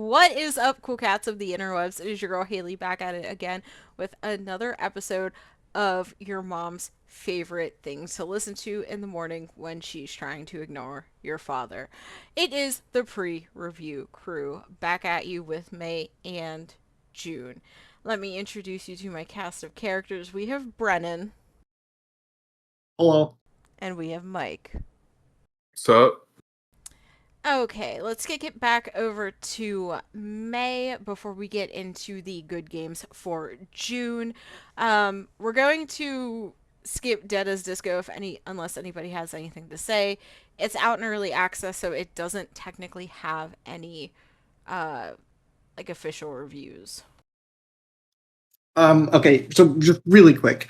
What is up, cool cats of the interwebs? It is your girl Haley back at it again with another episode of your mom's favorite things to listen to in the morning when she's trying to ignore your father. It is the pre-review crew back at you with May and June. Let me introduce you to my cast of characters. We have Brennan Hello. and we have Mike. So, Okay, let's kick it back over to May before we get into the good games for June. We're going to skip Dead as Disco unless anybody has anything to say. It's out in early access, so it doesn't technically have any uh like official reviews. Okay, so just really quick.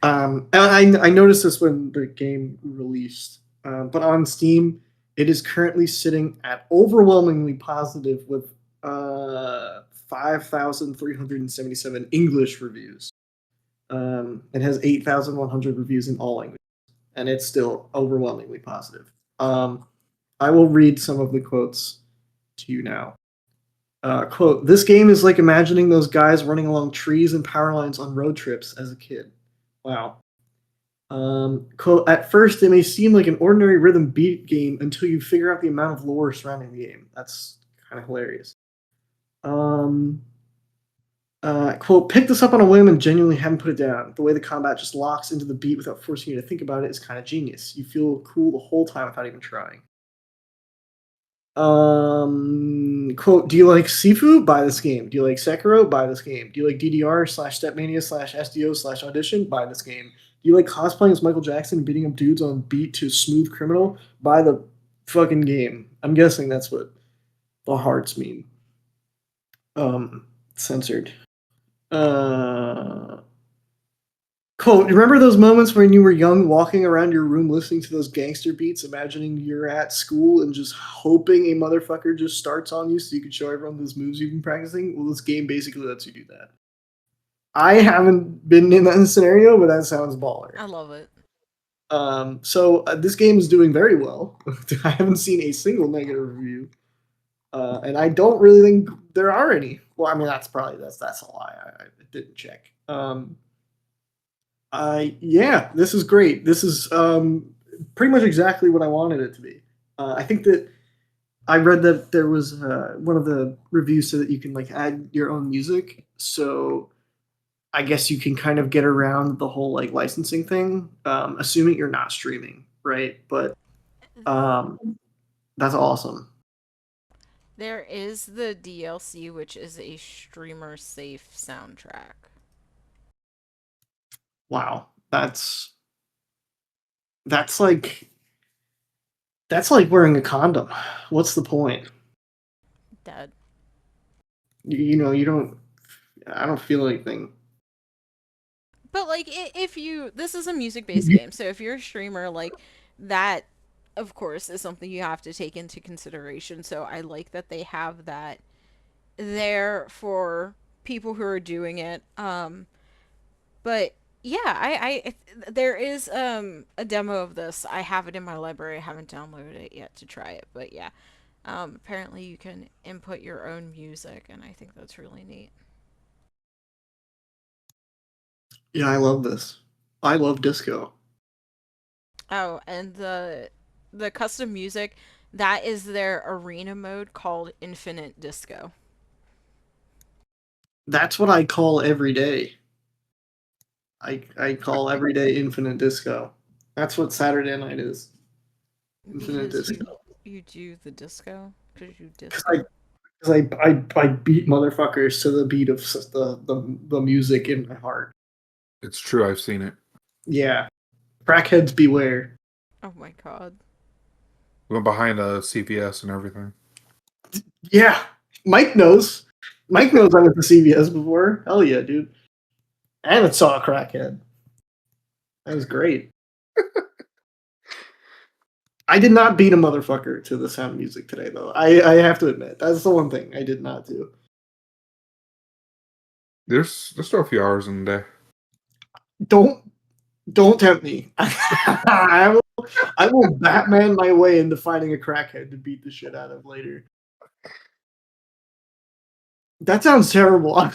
And I noticed this when the game released, but on Steam, it is currently sitting at overwhelmingly positive with 5,377 English reviews. It has 8,100 reviews in all languages, and it's still overwhelmingly positive. I will read some of the quotes to you now. Quote, this game is like imagining those guys running along trees and power lines on road trips as a kid. Wow. Quote, at first it may seem like an ordinary rhythm beat game until you figure out the amount of lore surrounding the game. That's kind of hilarious. Um, Quote, pick this up on a whim and genuinely haven't put it down. The way the combat just locks into the beat without forcing you to think about it is kind of genius. You feel cool the whole time without even trying. Quote, do you like Sifu? Buy this game. Do you like Sekiro? Buy this game. Do you like DDR slash Stepmania slash SDO slash Audition? Buy this game. Do you like cosplaying as Michael Jackson and beating up dudes on beat to Smooth Criminal? Buy the fucking game. I'm guessing that's what the hearts mean. Censored. Uh, Quote, remember those moments when you were young, walking around your room listening to those gangster beats, imagining you're at school and just hoping a motherfucker just starts on you so you can show everyone those moves you've been practicing? Well, this game basically lets you do that. I haven't been in that scenario, but that sounds baller. I love it. This game is doing very well. I haven't seen a single negative review, and I don't really think there are any. Well, I mean that's a lie. I didn't check. Yeah, this is great. This is pretty much exactly what I wanted it to be. I think that I read that there was one of the reviews said that you can like add your own music. So I guess you can kind of get around the whole like licensing thing, assuming you're not streaming, right? But um, that's awesome. There is the DLC, which is a streamer safe soundtrack. Wow, that's like that's like wearing a condom. What's the point? Dead. You know, you don't. I don't feel anything. But like, if you, this is a music-based game, so if you're a streamer, like that, of course, is something you have to take into consideration. So I like that they have that there for people who are doing it. But yeah, there is a demo of this. I have it in my library. I haven't downloaded it yet to try it, but yeah. Apparently you can input your own music, and I think that's really neat. Yeah, I love this. I love disco. Oh, and the custom music, that is their arena mode called Infinite Disco. That's what I call every day. I call every day infinite disco. That's what Saturday night is. Infinite Because disco. you do the disco? Because you Because disco? I beat motherfuckers to the beat of the music in my heart. it's true. I've seen it. Yeah, crackheads beware. Oh my god. Went behind a CVS and everything. Yeah, Mike knows. Mike knows I went to CVS before. Hell yeah, dude. And it saw a crackhead. That was great. I did not beat a motherfucker to the sound of music today, though. I have to admit that's the one thing I did not do. There's still a few hours in the day. Don't don't tempt me. I will Batman my way into finding a crackhead to beat the shit out of later. That sounds terrible. I'm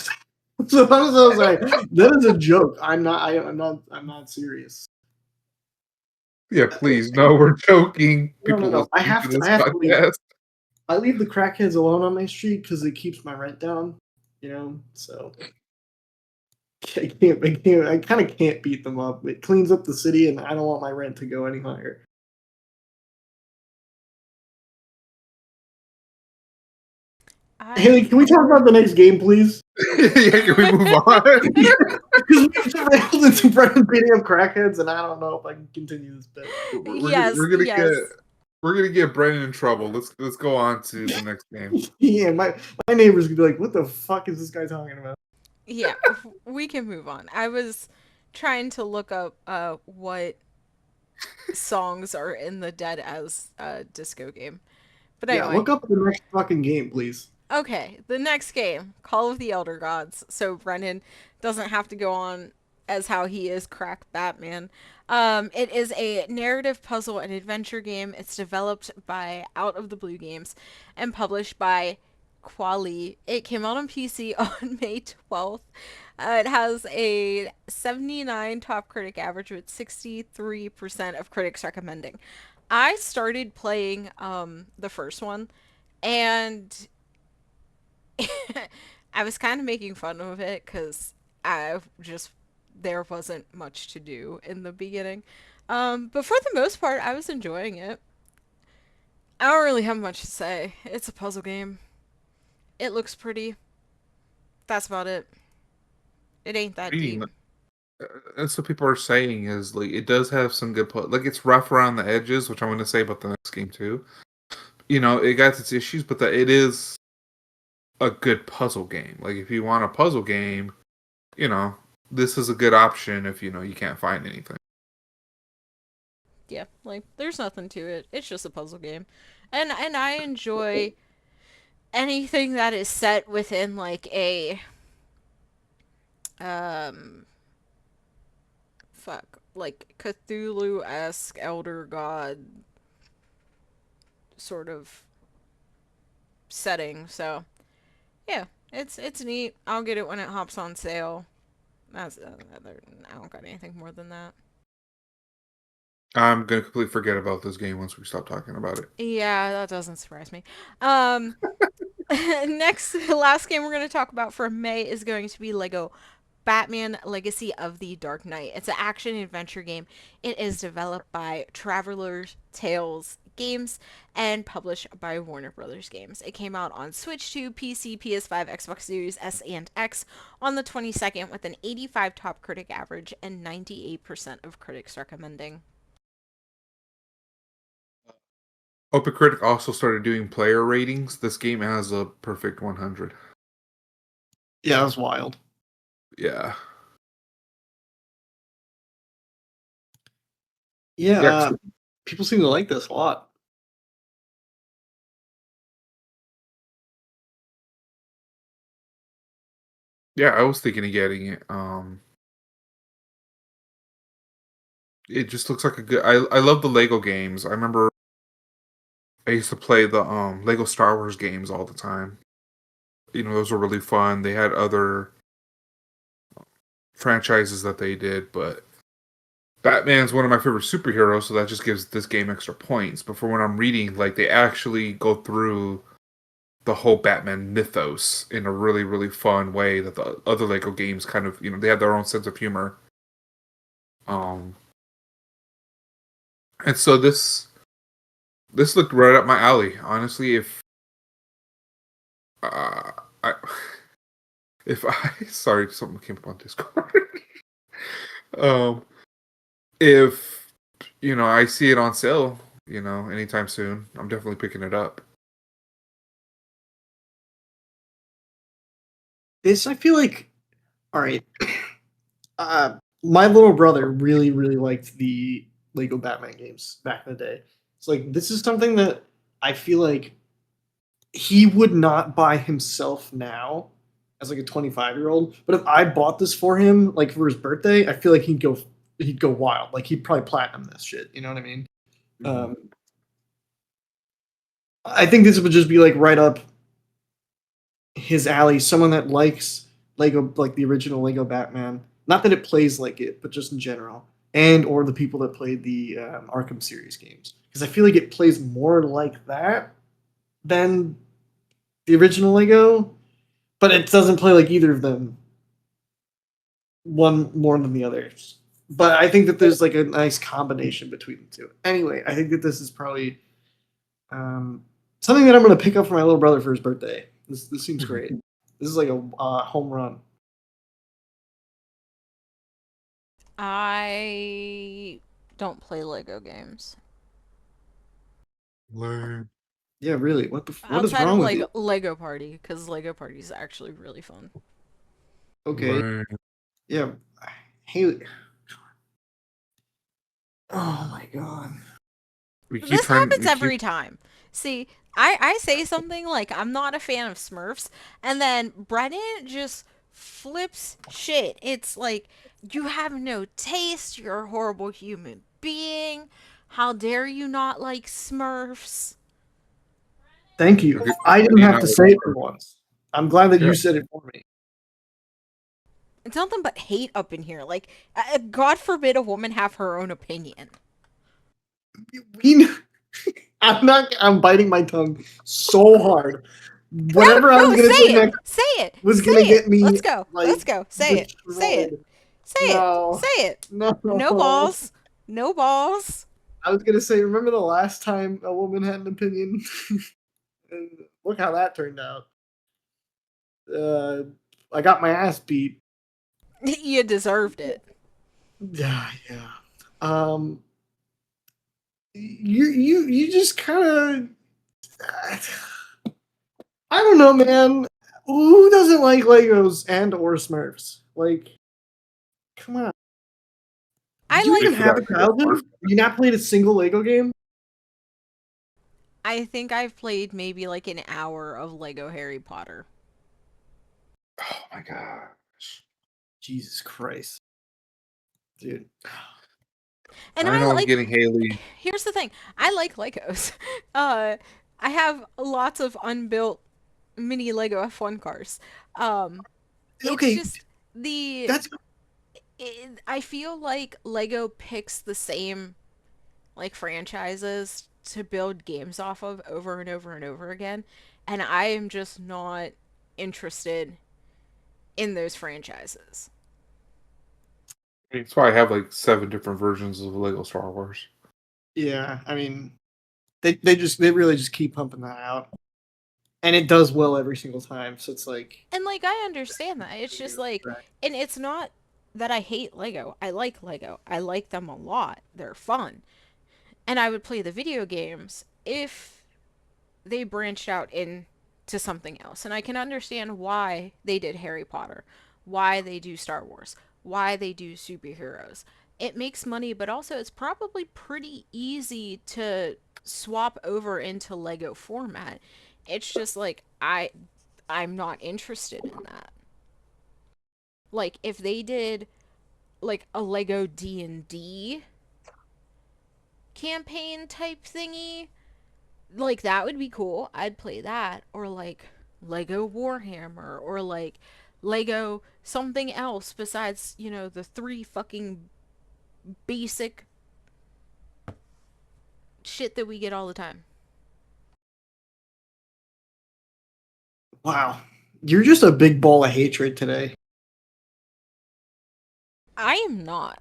so sorry. That is a joke. I'm not. I'm not serious. Yeah, please. No, we're joking. No, no, People no. I listening to have to. I this have to leave. podcast. I leave the crackheads alone on my street because it keeps my rent down. So I can't. I can't. I kind of can't beat them up. It cleans up the city, and I don't want my rent to go any higher. I Haley, can we talk about the next game, please? Yeah, can we move on? Because we derailed into Brennan beating up crackheads, and I don't know if I can continue this bit. yes, We're gonna get yes. Brennan in trouble. Let's go on to the next game. Yeah, my neighbors could be like, "What the fuck is this guy talking about?" Yeah, we can move on. I was trying to look up what songs are in the Dead as disco game. But Yeah, anyway, look up the next fucking game, please. okay, the next game, Call of the Elder Gods. So Brennan doesn't have to go on as how he is crack Batman. It is a narrative puzzle and adventure game. It's developed by Out of the Blue Games and published by Quali. It came out on PC on May 12th. It has a 79 top critic average with 63% of critics recommending. I started playing the first one and I was kind of making fun of it because I just there wasn't much to do in the beginning. But for the most part, I was enjoying it. I don't really have much to say. It's a puzzle game. It looks pretty. That's about it. It ain't that Reading deep. that's what people are saying is like it does have some good like it's rough around the edges, which I'm going to say about the next game too. It got its issues, but it is a good puzzle game. Like if you want a puzzle game, you know, this is a good option if you can't find anything. Yeah, like there's nothing to it. It's just a puzzle game, and I enjoy anything that is set within like a um like Cthulhu esque Elder God sort of setting. So yeah, it's neat. I'll get it when it hops on sale. That's I don't got anything more than that. I'm going to completely forget about this game once we stop talking about it. Yeah, that doesn't surprise me. Um, next, the last game we're going to talk about for May is going to be Lego Batman Legacy of the Dark Knight. It's an action adventure game. It is developed by Traveler's Tales Games and published by Warner Brothers Games. It came out on Switch 2, PC, PS5, Xbox Series S and X on the 22nd with an 85 top critic average and 98% of critics recommending. OpenCritic also started doing player ratings. This game has a perfect 100. Yeah, that's wild. Yeah. Yeah, Yeah, people seem to like this a lot. yeah, I was thinking of getting it. It just looks like a good. I love the Lego games. I remember I used to play the Lego Star Wars games all the time. Those were really fun. They had other franchises that they did, but Batman's one of my favorite superheroes, so that just gives this game extra points. But for when I'm reading, like they actually go through the whole Batman mythos in a really, really fun way that the other Lego games kind of, they have their own sense of humor. Um, and so this looked right up my alley. Honestly, uh, I if I sorry, something came up on Discord. um, if I see it on sale, anytime soon, I'm definitely picking it up. This, I feel like, all right. My little brother really, really liked the Lego Batman games back in the day. It's like this is something that I feel like he would not buy himself now as like a 25-year-old. But if I bought this for him, like for his birthday, I feel like he'd go wild. Like he'd probably platinum this shit. You know what I mean? Mhm. Um, I think this would just be like right up his alley. Someone that likes Lego, like the original Lego Batman. Not that it plays like it, but just in general, and or the people that played the Arkham series games, because I feel like it plays more like that than the original Lego, but it doesn't play like either of them. One more than the others. But I think that there's like a nice combination between the two. Anyway, I think that this is probably um, something that I'm going to pick up for my little brother for his birthday. This seems great. This is like a home run. I don't play Lego games Lame. Yeah, really. What is outside of wrong with like you? Lego Party because Lego Party is actually really fun. Okay. Lame. Yeah. Haley. Oh my god. We keep This trying. happens We keep. every time. See, I say something like I'm not a fan of Smurfs, and then Brennan just flips shit. It's like you have no taste. You're a horrible human being. How dare you not like Smurfs? Thank you. Okay, I how didn't do you have not to like say it for Smurfs? once. I'm glad that Yeah. you said it for me. It's nothing but hate up in here. Like, God forbid a woman have her own opinion. We, I'm not. I'm biting my tongue so hard. No, Whatever I was no, gonna say say it. next Say it. was Say gonna it. get me Let's go. like Let's go. Say it. Say it. destroyed. Say it. No, Say it. No no. balls. No balls. I was gonna say, remember the last time a woman had an opinion? And look how that turned out. Uh, I got my ass beat. You deserved it. Yeah, yeah. Um, you just kind of. I don't know, man. Who doesn't like Legos and or Smurfs? Like, come on. I Did you Wait even like for have that a Lego childhood? Smurf. You not played a single Lego game? I think I've played maybe like an hour of Lego Harry Potter. Oh my gosh. Jesus Christ, dude. And I I know I'm like getting Haley. here's the thing. I like Legos. Uh I have lots of unbuilt mini Lego F1 cars. Um it's Okay, just the that's I feel like Lego picks the same like franchises to build games off of over and over and over again, and I am just not interested in those franchises. That's why I have like 7 different versions of Lego Star Wars. yeah. I mean, they really just keep pumping that out, and it does well every single time. So it's like, And like I understand that. It's just like and it's not that I hate Lego. I like Lego. I like them a lot. They're fun. And I would play the video games if they branched out into something else. And I can understand why they did Harry Potter, why they do Star Wars, why they do superheroes. It makes money, but also it's probably pretty easy to swap over into Lego format. It's just like I'm not interested in that. Like if they did like a Lego D&D campaign type thingy, like that would be cool. I'd play that, or like Lego Warhammer, or like Lego something else besides, the three fucking basic shit that we get all the time. wow, you're just a big ball of hatred today. I am not.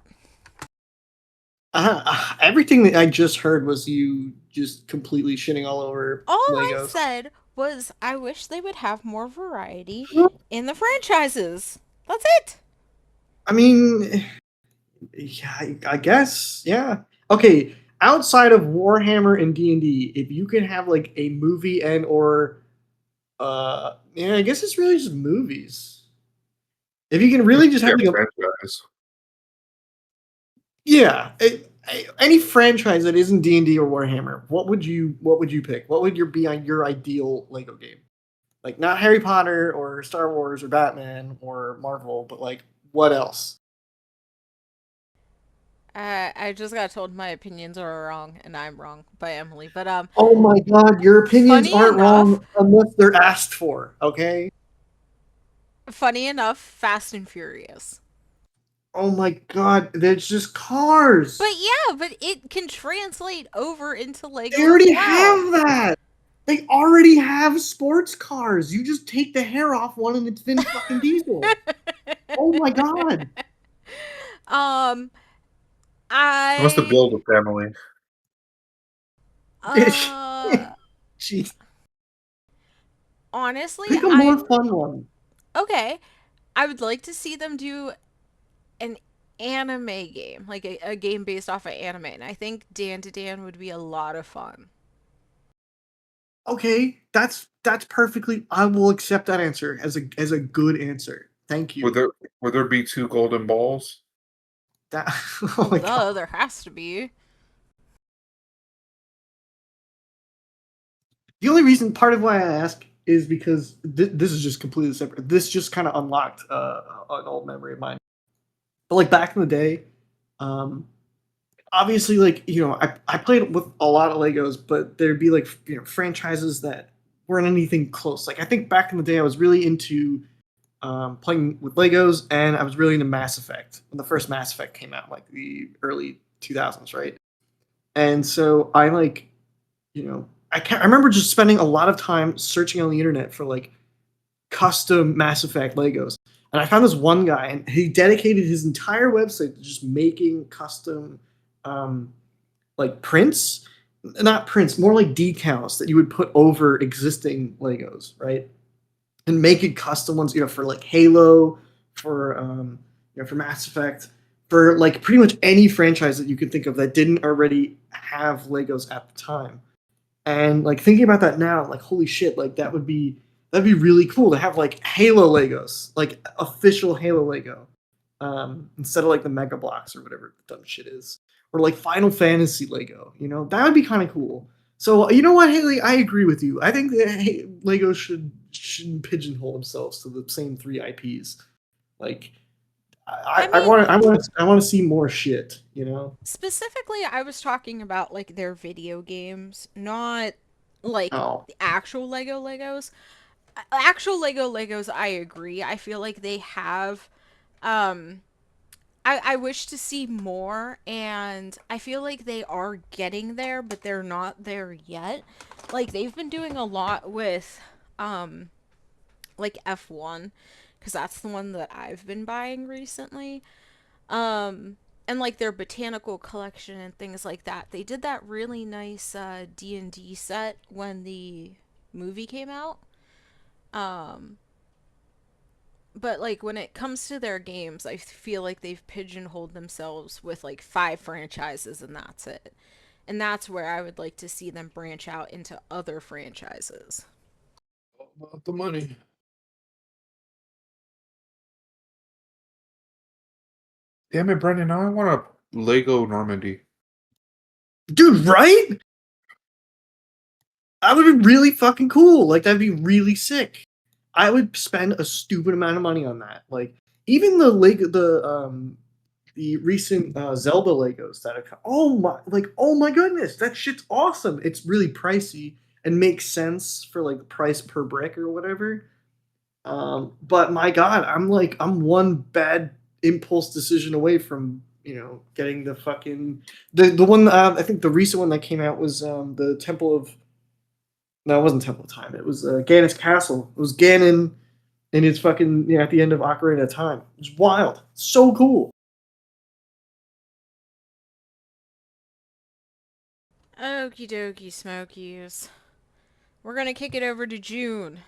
Everything that I just heard was you just completely shitting all over All I Legos. said was I wish they would have more variety in the franchises. That's it. I mean, yeah, I guess, yeah. Okay, outside of Warhammer and D&D, if you can have like a movie and or yeah, I guess it's really just movies. If you can really just Yeah, have like a franchise. yeah, any franchise that isn't D&D or Warhammer, what would you pick? What would be on your ideal Lego game? Like not Harry Potter or Star Wars or Batman or Marvel, but like what else? I just got told my opinions are wrong and I'm wrong by Emily. But Oh my god, your opinions funny aren't enough, wrong unless they're asked for, okay? Funny enough, Fast and Furious. Oh my god, there's just cars. But yeah, but it can translate over into They Lego as already well. have that. They already have sports cars. You just take the hair off one and it's Vin fucking Diesel. Oh my god. um, I must have I built a family. uh Jeez. honestly, Pick a more I fun one. okay. I would like to see them do an anime game, like a game based off of anime, and I think Dan to Dan would be a lot of fun. Okay, that's perfectly. I will accept that answer as a good answer. Thank Would you. there be two golden balls? That. Oh Well, my duh, god. there has to be. The only reason, part of why I ask, is because this is just completely separate. This just kind of unlocked an old memory of mine. But like back in the day, um, obviously, like I played with a lot of Legos, but there'd be like franchises that weren't anything close. Like I think back in the day, I was really into playing with Legos, and I was really into Mass Effect when the first Mass Effect came out, like the early 2000s, right? And so I like, I remember just spending a lot of time searching on the internet for like custom Mass Effect Legos. And I found this one guy, and he dedicated his entire website to just making custom, um, like prints, not prints, more like decals that you would put over existing Legos, right? And making custom ones, for like Halo, for for Mass Effect, for like pretty much any franchise that you could think of that didn't already have Legos at the time. And like thinking about that now, like holy shit, like that'd be really cool to have like Halo Legos, like official Halo Lego, instead of like the Mega Blocks or whatever the dumb shit is, or like Final Fantasy Lego. That would be kind of cool. So you know what, Haley, I agree with you. I think that Lego shouldn't pigeonhole themselves to the same three IPs. Like I mean, I want to see more shit. You know? specifically, I was talking about like their video games, not like Oh, the actual Lego Legos. Actual Lego Legos, I agree. I feel like they have um I wish to see more, and I feel like they are getting there, but they're not there yet. Like they've been doing a lot with um like F1, because that's the one that I've been buying recently. And like their botanical collection and things like that. They did that really nice D&D set when the movie came out. Um but like when it comes to their games, I feel like they've pigeonholed themselves with like five franchises and that's it. And that's where I would like to see them branch out into other franchises. All about the money. Damn it, Brendan! Now I want a Lego Normandy. dude, right? That would be really fucking cool. Like that'd be really sick. I would spend a stupid amount of money on that. Like even the recent Zelda Legos that have come. Oh my goodness, that shit's awesome. It's really pricey and makes sense for like the price per brick or whatever. But my God, I'm one bad impulse decision away from getting the one. I think the recent one that came out was the Temple of no, it wasn't Temple of Time. It was Ganon's Castle. It was Ganon and his fucking at the end of Ocarina of Time. It was wild. So cool. Okie dokie smokies. We're gonna kick it over to June.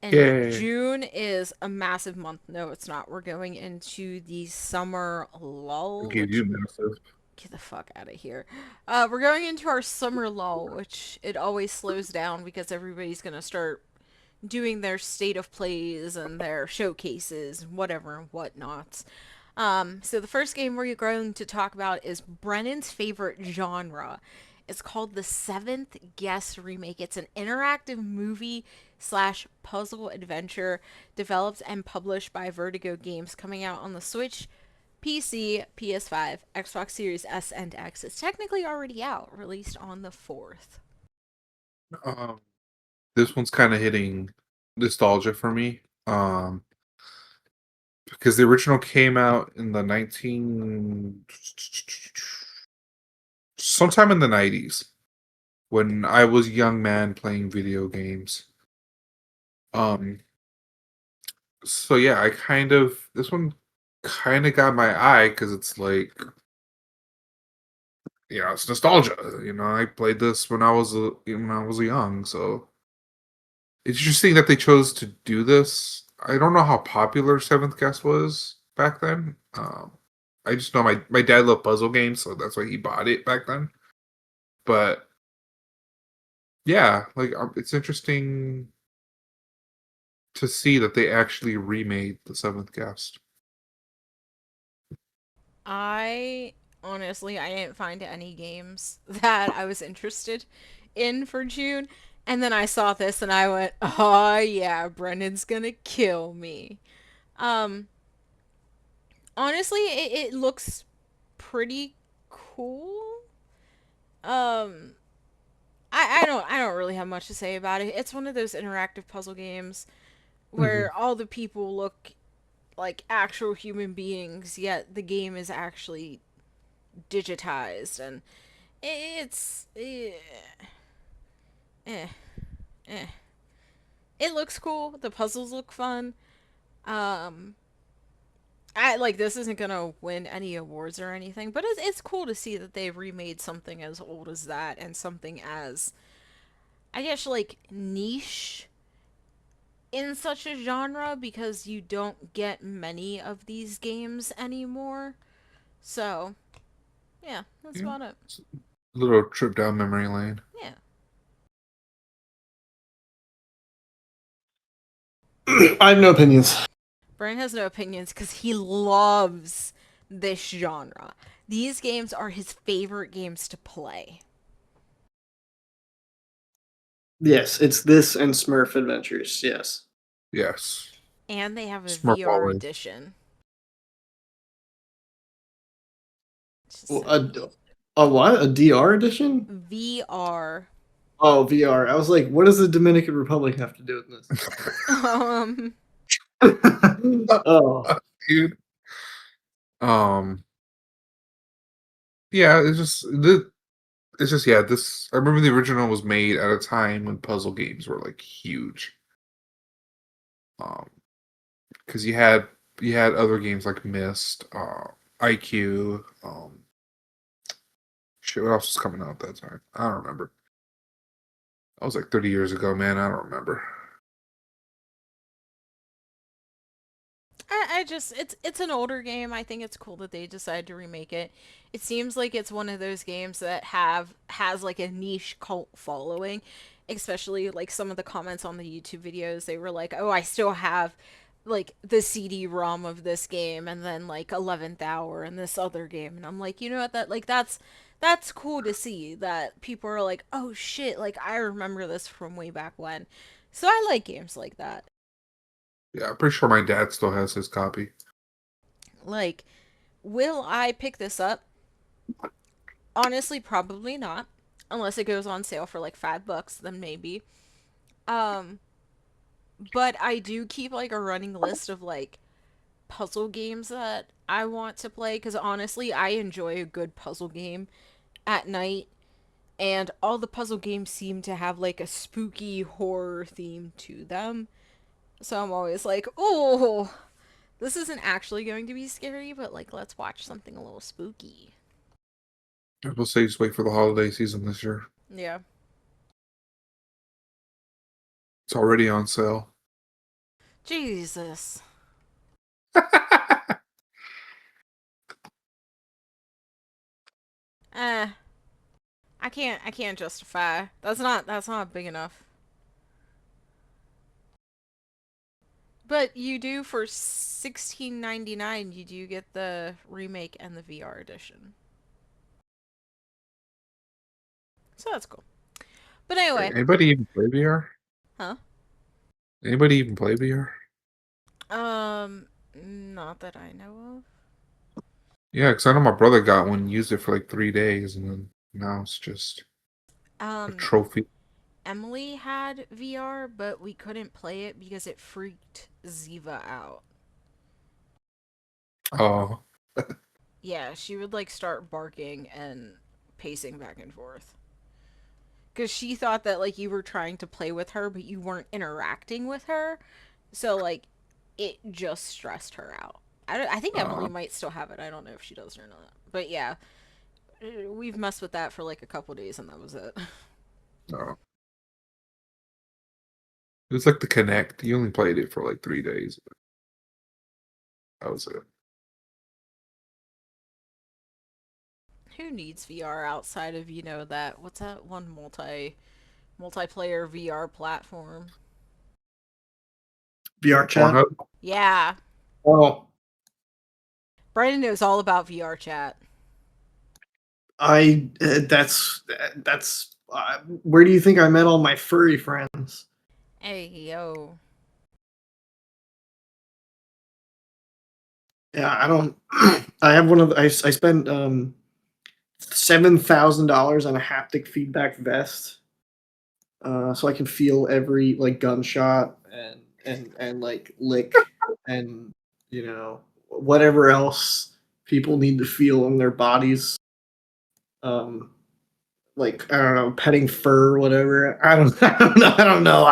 And Yay! June is a massive month. No, it's not. We're going into the summer I lull, gave which you massive. get the fuck out of here. We're going into our summer lull, which it always slows down because everybody's gonna start doing their state of plays and their showcases, whatever and whatnots. So the first game we're going to talk about is Brennan's favorite genre. It's called The Seventh Guest Remake. It's an interactive movie slash puzzle adventure developed and published by Vertigo Games, coming out on the Switch, PC, PS5, Xbox Series S and X. It's technically already out, released on the 4th. Um, this one's kind of hitting nostalgia for me. Um, because the original came out in the 19 sometime in the 90s when I was a young man playing video games. Um, so yeah, I kind of this one kind of got my eye because it's like it's nostalgia. I played this when I was young, so it's interesting that they chose to do this. I don't know how popular Seventh Guest was back then. I just know my dad loved puzzle games, so that's why he bought it back then. But yeah, like it's interesting to see that they actually remade the Seventh Guest. I honestly I didn't find any games that I was interested in for June, and then I saw this and I went, "Oh yeah, Brendan's gonna kill me." Um, honestly, it looks pretty cool. Um, I don't really have much to say about it. It's one of those interactive puzzle games Hmm. where all the people look like actual human beings, yet the game is actually digitized, and it's eh, eh. It looks cool. The puzzles look fun. Um, I like this isn't gonna win any awards or anything, but it's cool to see that they've remade something as old as that and something as I guess like niche in such a genre because you don't get many of these games anymore. So yeah, that's Yeah, about it. it's a little trip down memory lane. Yeah. I have no opinions. Brian has no opinions because he loves this genre. These games are his favorite games to play. Yes, it's this and Smurf Adventures. Yes. Yes, And they have a Smurf VR always. edition. Just Well, saying. a what? A DR edition? VR. Oh, VR. I was like, what does the Dominican Republic have to do with this? Um, Oh, Dude. Um, yeah, it's just yeah. This I remember the original was made at a time when puzzle games were like huge. Um, because you had other games like Myst, IQ, shit. What else was coming out at that time? I don't remember. That was like 30 years ago, man. I don't remember. I just it's an older game. I think it's cool that they decided to remake it. It seems like it's one of those games that has like a niche cult following, especially like some of the comments on the YouTube videos. They were like, "Oh, I still have like the CD-ROM of this game and then like 11th Hour and this other game." And I'm like, "You know what? That's cool to see that people are like, "Oh shit, like I remember this from way back when." So I like games like that. Yeah, I'm pretty sure my dad still has his copy. Like, will I pick this up? Honestly, probably not. Unless it goes on sale for like $5, then maybe. Um, but I do keep like a running list of like puzzle games that I want to play because honestly, I enjoy a good puzzle game at night, and all the puzzle games seem to have like a spooky horror theme to them. So I'm always like, oh, this isn't actually going to be scary, but like, let's watch something a little spooky. I will say just wait for the holiday season this year. Yeah. It's already on sale. Jesus. Eh, I can't justify. That's not big enough. But you do for 16.99. You do get the remake and the VR edition. So that's cool. But Wait, anyway, anybody even play VR? huh? Anybody even play VR? Not that I know Yeah, because I know my brother got one, used it for like 3 days, and then now it's just of. a trophy. Emily had VR, but we couldn't play it because it freaked Ziva out. Oh, Yeah, she would like start barking and pacing back and forth. Because she thought that like you were trying to play with her, but you weren't interacting with her. So like it just stressed her out. I think Emily uh, might still have it. I don't know if she does or not. But yeah, we've messed with that for like a couple days and that was it. no. It's like the Connect. You only played it for like 3 days. That was it. Who needs VR outside of, that what's that one multiplayer VR platform? VR chat. Pornhub. Yeah. Oh, Brandon knows all about VR chat. I that's where do you think I met all my furry friends? Hey yo. Yeah, I don't. I have one of the, I spent $7,000 on a haptic feedback vest, so I can feel every like gunshot and like lick and whatever else people need to feel in their bodies. Um, like I don't know, petting fur, whatever. I don't, I don't know. I don't know.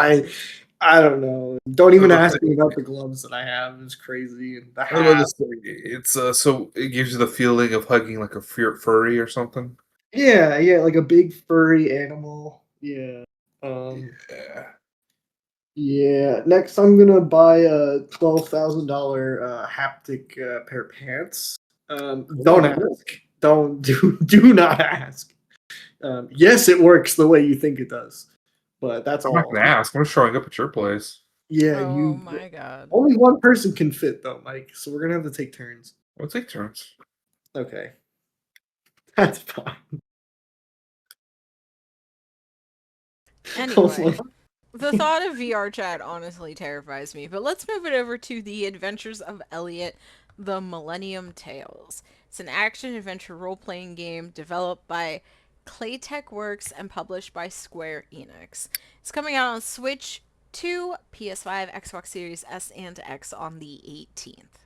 I don't know. Don't I even was about ask to me say, about the gloves that I have. It's crazy and the I was about hat. to say it's so it gives you the feeling of hugging like a furry or something. Yeah, yeah, like a big furry animal. Yeah. Um. Yeah. Yeah. Next, I'm gonna buy a $12,000 haptic pair of pants. Don't Ooh. ask. Don't do not ask. Yes, it works the way you think it does, but that's I'm not all. gonna ask. I'm just showing up at your place. Yeah, Oh you. my god. Only one person can fit though, Mike. So we're gonna have to take turns. We'll take turns. Okay, that's fine. I was Anyway, like, the thought of VR chat honestly terrifies me, but let's move it over to The Adventures of Elliot, The Millennium Tales. It's an action adventure role playing game developed by Claytech Works and published by Square Enix. It's coming out on Switch 2, PS5, Xbox Series S and X on the 18th.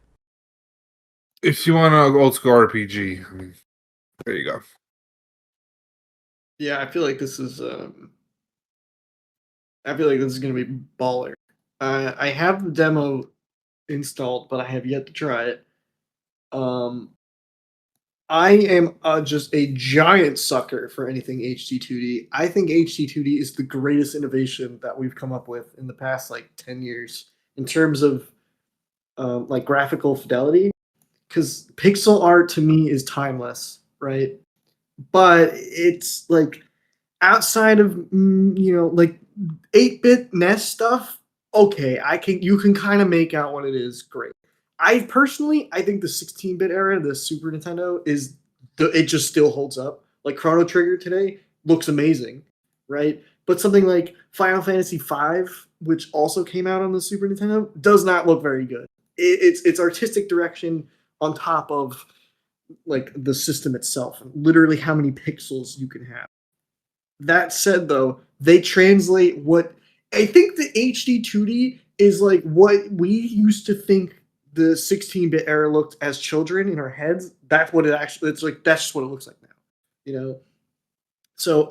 If you want an old school RPG, I mean, there you go. yeah, I feel like this is. I feel like this is gonna be baller. I have the demo installed, but I have yet to try it. Um, I am just a giant sucker for anything HD2D. I think HD2D is the greatest innovation that we've come up with in the past like 10 years in terms of like graphical fidelity. Because pixel art to me is timeless, right? But it's like outside of like 8-bit NES stuff. Okay, I can you can kind of make out what it is. Great. I think the 16-bit era, the Super Nintendo, it just still holds up. Like Chrono Trigger today looks amazing, right? But something like Final Fantasy V, which also came out on the Super Nintendo, does not look very good. It's artistic direction on top of like the system itself, and literally how many pixels you can have. That said, though, they translate what I think the HD 2D is like what we used to think the 16-bit era looked as children in our heads. That's what it actually. It's like that's just what it looks like now. You know. So,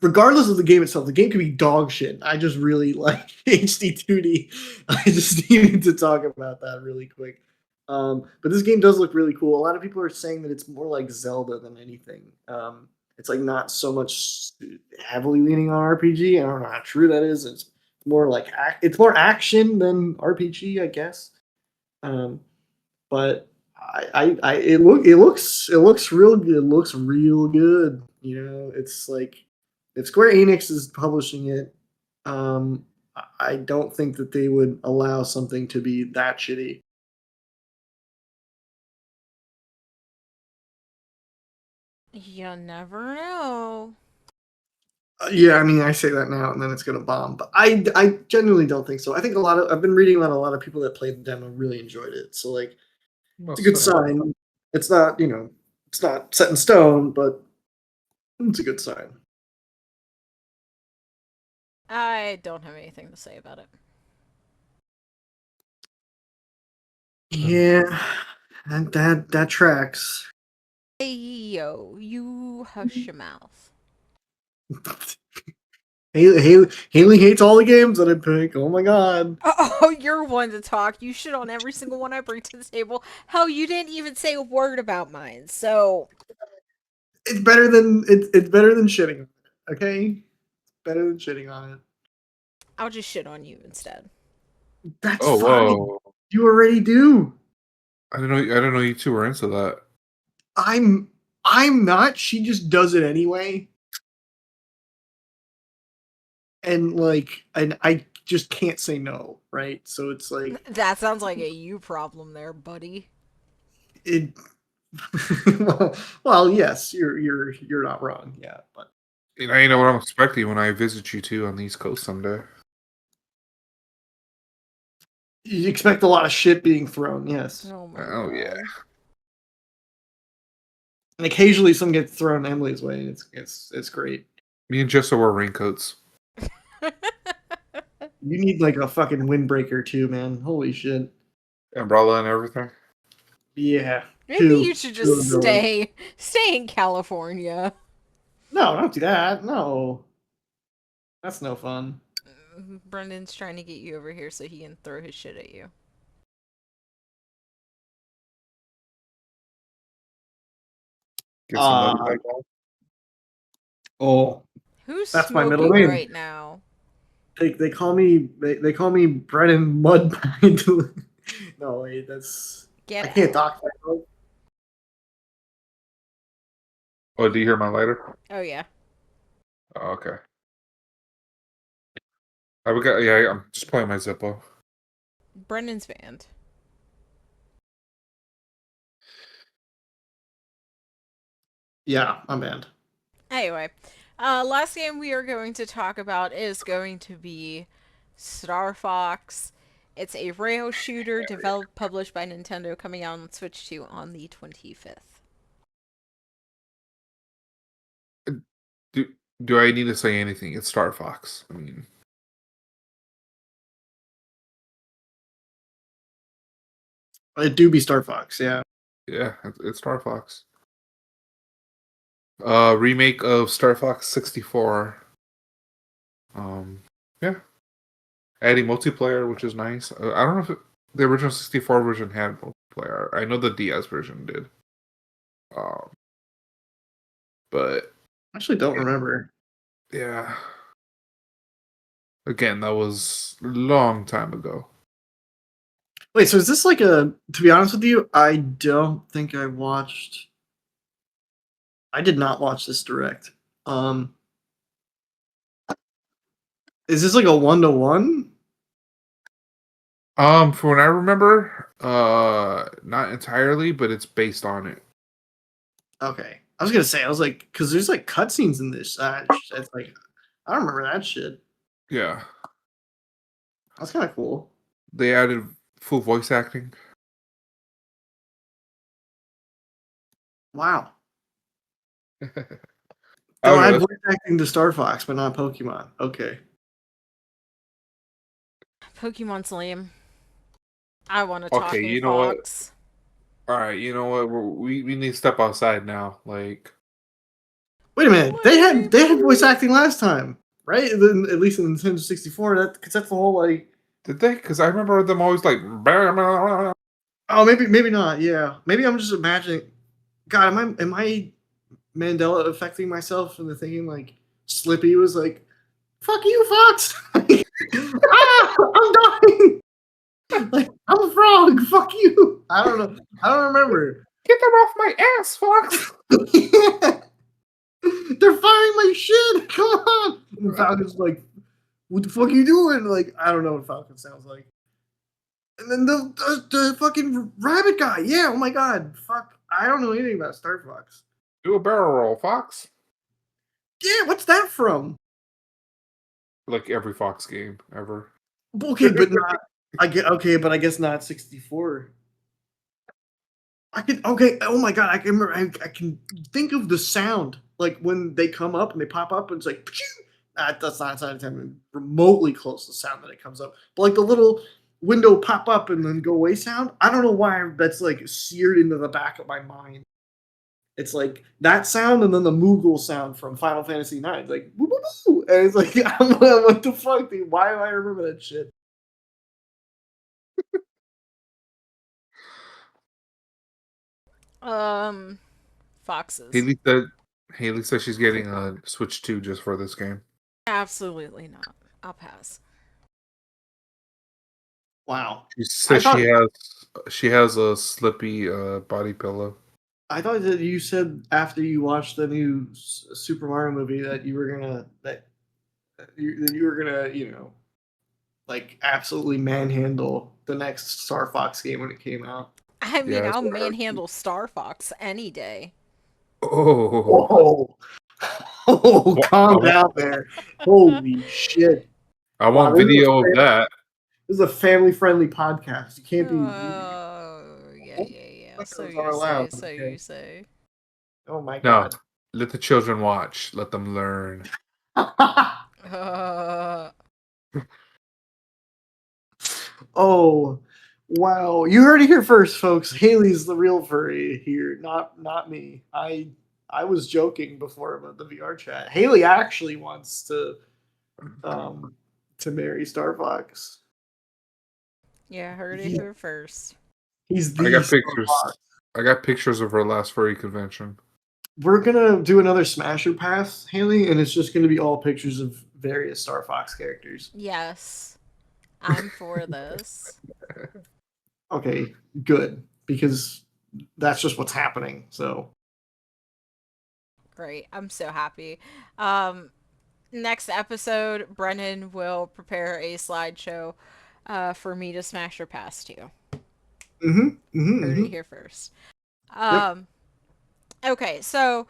regardless of the game itself, the game could be dog shit. I just really like HD 2D. I just needed to talk about that really quick. But this game does look really cool. A lot of people are saying that it's more like Zelda than anything. It's like not so much heavily leaning on RPG. I don't know how true that is. It's more like it's more action than RPG, I guess. Um, but it looks real good. It looks real good. It's like if Square Enix is publishing it, I don't think that they would allow something to be that shitty. You never know. Yeah, I mean, I say that now, and then it's gonna bomb. But I genuinely don't think so. I think I've been reading that a lot of people that played the demo really enjoyed it. So like, it's a Most good things. sign. It's not, it's not set in stone, but it's a good sign. I don't have anything to say about it. Yeah, and that tracks. Hey, yo, you hush your mouth. Haley hates all the games that I pick. Oh my god. Oh, you're one to talk. You shit on every single one I bring to the table. Hell, you didn't even say a word about mine, so It's better than shitting on it. Okay, better than shitting on it. I'll just shit on you instead. That's Oh, fine. whoa! You already do. I didn't know you two were into that. I'm I'm not. She just does it anyway, and I just can't say no. Right. So it's like That sounds like a you problem there, buddy. it. Well, yes, you're not wrong. Yeah, but You know what I'm expecting when I visit you two on the East Coast someday. you expect a lot of shit being thrown. Yes, Oh my Oh yeah, god. and occasionally some gets thrown Emily's way. And it's great. me and Jessa wear raincoats. You need like a fucking windbreaker too, man. Holy shit. Umbrella and everything. Yeah. Maybe you should Two just umbrellas. stay in California. No, don't do that. No. That's no fun. Brendan's trying to get you over here so he can throw his shit at you. Get some nutty Uh like that. oh. Who's That's my middle smoking name. right now? They call me Brennan Mudpie. No, wait, that's I Get can't out. talk myself. Oh, do you hear my lighter? Oh yeah. Oh, okay. Yeah, I'm just playing my Zippo. Brendan's band. Yeah, I'm banned. Anyway, last game we are going to talk about is going to be Star Fox. It's a rail shooter developed, published by Nintendo, coming out on Switch 2 on the 25th. Do do I need to say anything? It's Star Fox. I mean, It do be Star Fox, yeah. yeah, it's Star Fox. Remake of Star Fox 64. Yeah, adding multiplayer, which is nice. I don't know if the original 64 version had multiplayer. I know the DS version did. Um, but I actually don't remember. yeah, again, that was a long time ago. Wait, so is this like a to be honest with you, I don't think I did not watch this direct. Um is this like a 1-to-1? From what I remember, not entirely, but it's based on it. Okay. I was gonna say, I was like, because there's like cutscenes in this. It's like, I don't remember that shit. Yeah, That's kind of cool. they added full voice acting. Wow. They'll Okay, add let's, voice acting to Star Fox, but not Pokemon. Okay. Pokemon's lame. I want a okay. talking You know what? fox. All right, you know what? We need to step outside now. Like, Wait a minute. Lame. They had voice acting last time, right? At least in Nintendo 64. Because that's the whole like. did they? Because I remember them always like. Oh, maybe not. Yeah. Maybe I'm just imagining. God, am I Mandela affecting myself into thinking like Slippy was like, "Fuck you, Fox." I'm dying. Like, I'm a frog. Fuck you. I don't know. I don't remember. Get them off my ass, Fox! They're firing my shit. Come on. And Falcon's like, what the fuck are you doing? Like, I don't know what Falcon sounds like. And then the fucking rabbit guy. Yeah. Oh my god. Fuck. I don't know anything about Star Fox. Do a barrel roll, Fox. Yeah. What's that from? Like every Fox game ever. Okay, but not. I get okay, but I guess not 64. I can okay. Oh my god, I can remember. I can think of the sound like when they come up and they pop up and it's like, that does not sound even remotely close to the sound that it comes up. But like the little window pop up and then go away sound, I don't know why that's like seared into the back of my mind. It's like that sound and then the Moogle sound from Final Fantasy IX. Like, woo, woo, woo. And it's like, I'm like, what the fuck, dude? Why do I remember that shit? Um, Foxes. Haley said Haley said she's getting a Switch 2 just for this game. Absolutely not. I'll pass. Wow. She I says thought she has a slippy body pillow. I thought that you said after you watched the new Super Mario movie that you were gonna that you were gonna like absolutely manhandle the next Star Fox game when it came out. I Yeah, mean, that's I'll what I heard. manhandle Star Fox any day. Oh, Whoa! Oh, Wha- I calm want, down there. Holy shit! I Wow, want video of that. this is a family-friendly podcast. You can't be Oh, yeah, yeah, yeah. So those you are say, allowed. so Okay. you say. Oh my No, god. let the children watch. Let them learn. Uh, Oh, wow. You heard it here first, folks. Haley's the real furry here, not me. I was joking before about the VR chat. Haley actually wants um to marry Star Fox. yeah, heard it He, here first. he's I the got Star pictures. Fox. I got pictures of her last furry convention. We're gonna do another Smasher Pass, Haley, and it's just gonna be all pictures of various Star Fox characters. Yes, I'm for this. Okay, good. Because that's just what's happening. So Great. I'm so happy. Um, Next episode, Brennan will prepare a slideshow for me to smash her past to. Heard it mm-hmm. here first. Yep. Um, okay, so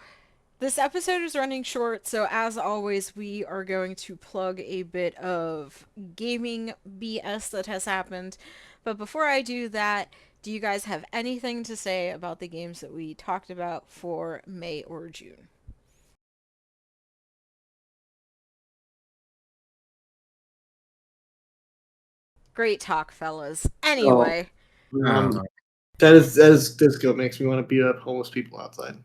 this episode is running short, so as always, we are going to plug a bit of gaming BS that has happened. But before I do that, do you guys have anything to say about the games that we talked about for May or June? Great talk, fellas. Oh, Anyway, I don't know. that is disco makes me want to beat up homeless people outside.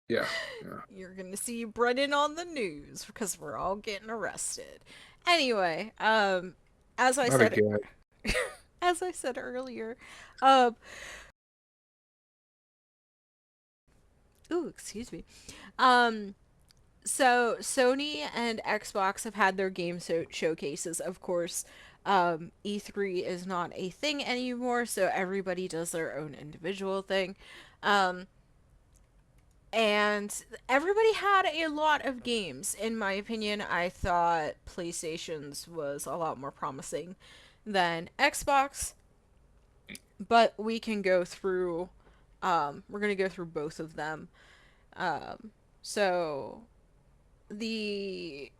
Yeah, yeah. you're gonna see Brennan on the news because we're all getting arrested. Anyway, as I Not a said, gag. as I said earlier, um, ooh, excuse me. Um, so Sony and Xbox have had their game showcases. Of course, E3 is not a thing anymore, so everybody does their own individual thing. Um, and everybody had a lot of games. In my opinion, I thought PlayStation's was a lot more promising than Xbox, but we can go through. We're gonna go through both of them. So the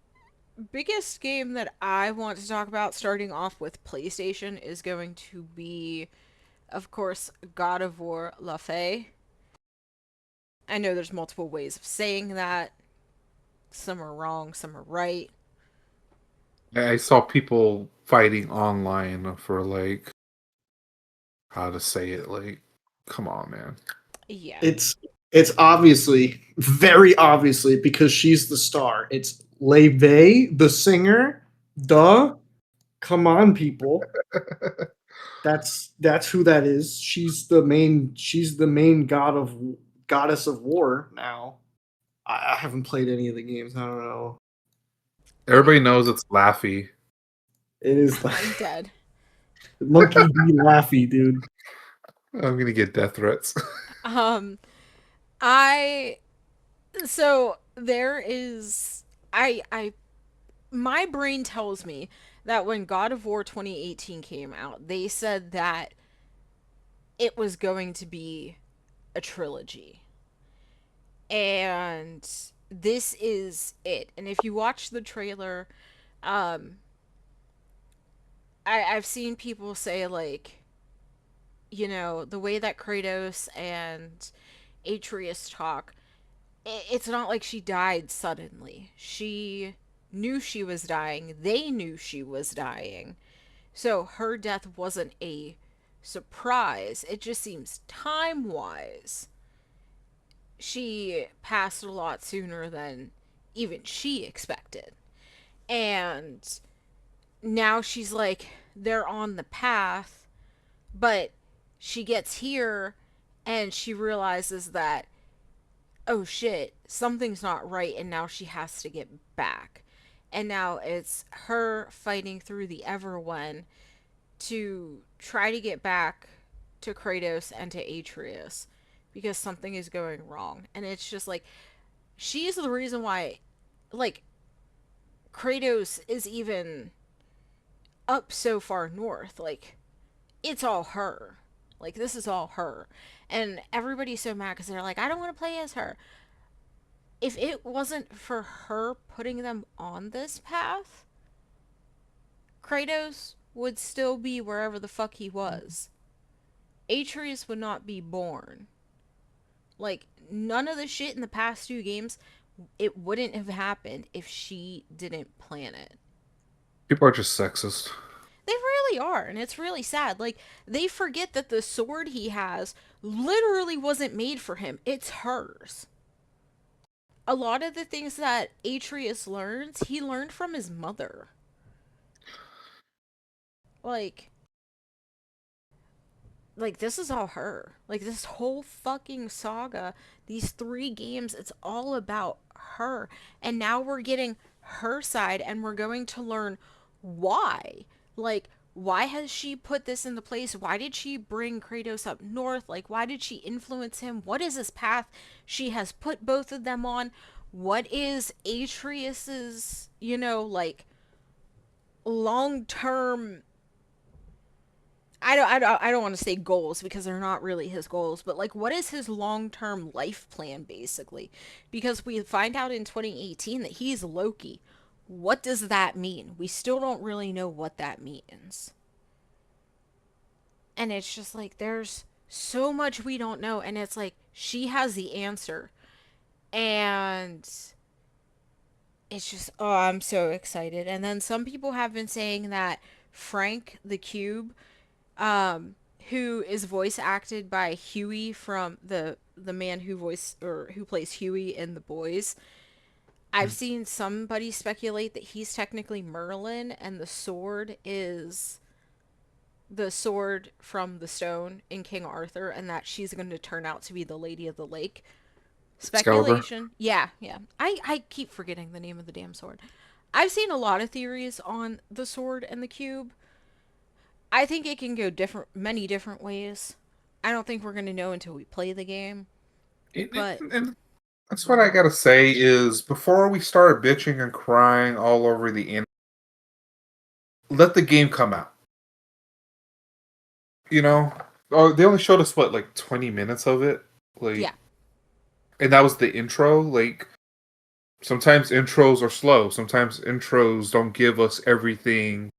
biggest game that I want to talk about, starting off with PlayStation, is going to be, of course, God of War La Fey. I know there's multiple ways of saying that. Some are wrong, some are right. I saw people fighting online for like how to say it. Like, come on, man. Yeah. It's obviously very obviously because she's the star. It's Leve, the singer. Duh. Come on, people. That's who that is. She's the main goddess of war now. I haven't played any of the games. I don't know. Everybody knows it's Laffy. It is like I'm dead. Monkey D. Laffy, dude. I'm gonna get death threats. Um, I so there is I my brain tells me that when God of War 2018 came out, they said that it was going to be a trilogy. And this is it. And if you watch the trailer, um I've seen people say like, the way that Kratos and Atreus talk, it's not like she died suddenly. She knew she was dying. They knew she was dying. So her death wasn't a surprise. It just seems time wise, she passed a lot sooner than even she expected. And now she's like, they're on the path, but she gets here and she realizes that, oh shit, something's not right, and now she has to get back. And now it's her fighting through the Everwen to try to get back to Kratos and to Atreus because something is going wrong. And it's just like, she's the reason why, like, Kratos is even up so far north. Like, it's all her. Like, this is all her. And everybody's so mad because they're like, I don't want to play as her. If it wasn't for her putting them on this path, Kratos would still be wherever the fuck he was. Atreus would not be born. Like, none of the shit in the past two games, it wouldn't have happened if she didn't plan it. People are just sexist. They really are, and it's really sad. Like, they forget that the sword he has literally wasn't made for him, it's hers. A lot of the things that Atreus learns, he learned from his mother. Like, this is all her. Like, this whole fucking saga, these three games, it's all about her. And now we're getting her side and we're going to learn why. Like, why has she put this into place? Why did she bring Kratos up north? Like, why did she influence him? What is this path she has put both of them on? What is Atreus's, like, long term, I don't want to say goals because they're not really his goals, but like, what is his long-term life plan basically? Because we find out in 2018 that he's Loki. What does that mean? We still don't really know what that means. And it's just like, there's so much we don't know, and it's like she has the answer. And it's just, oh, I'm so excited. And then some people have been saying that Frank the Cube, um, who is voice acted by Huey from the man who who plays Huey in The Boys. I've seen somebody speculate that he's technically Merlin, and the sword is the sword from the stone in King Arthur, and that she's going to turn out to be the Lady of the Lake. Excalibur. Speculation. Yeah, yeah. I keep forgetting the name of the damn sword. I've seen a lot of theories on the sword and the cube. I think it can go many different ways. I don't think we're gonna know until we play the game. But And that's what I gotta say is before we start bitching and crying all over the internet, let the game come out. You know? Oh, they only showed us what, like 20 minutes of it? Like, yeah, and that was the intro. Like, sometimes intros are slow. Sometimes intros don't give us everything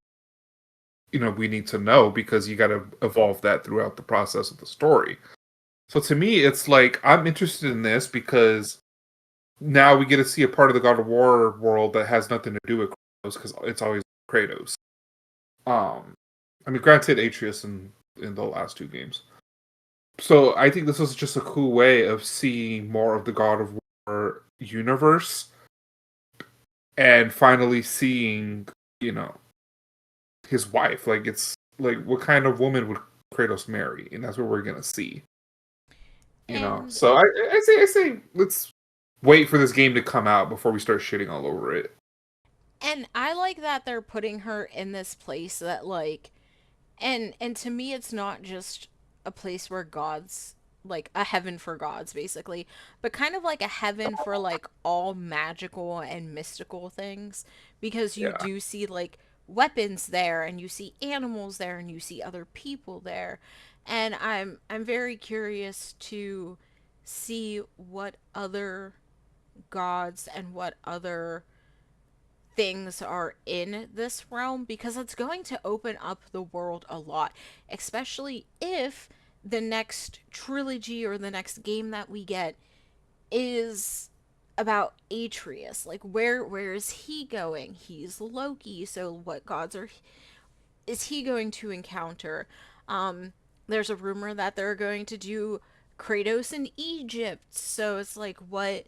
we need to know because you got to evolve that throughout the process of the story. So to me, it's like I'm interested in this because now we get to see a part of the God of War world that has nothing to do with Kratos because it's always Kratos. I mean, granted, Atreus in the last two games. So I think this is just a cool way of seeing more of the God of War universe and finally seeing, his wife. Like, it's like, what kind of woman would Kratos marry? And that's what we're gonna see. and So I say let's wait for this game to come out before we start shitting all over it. I like that they're putting her in this place that, like, and to me it's not just a place where gods, like a heaven for gods basically, but kind of like a heaven for like all magical and mystical things, because you Yeah. do see like weapons there, and you see animals there, and you see other people there. And I'm very curious to see what other gods and what other things are in this realm, because it's going to open up the world a lot, especially if the next trilogy or the next game that we get is about Atreus. Like where is he going? He's Loki, so what gods are is he going to encounter? Um there's a rumor that they're going to do Kratos in Egypt. So it's like what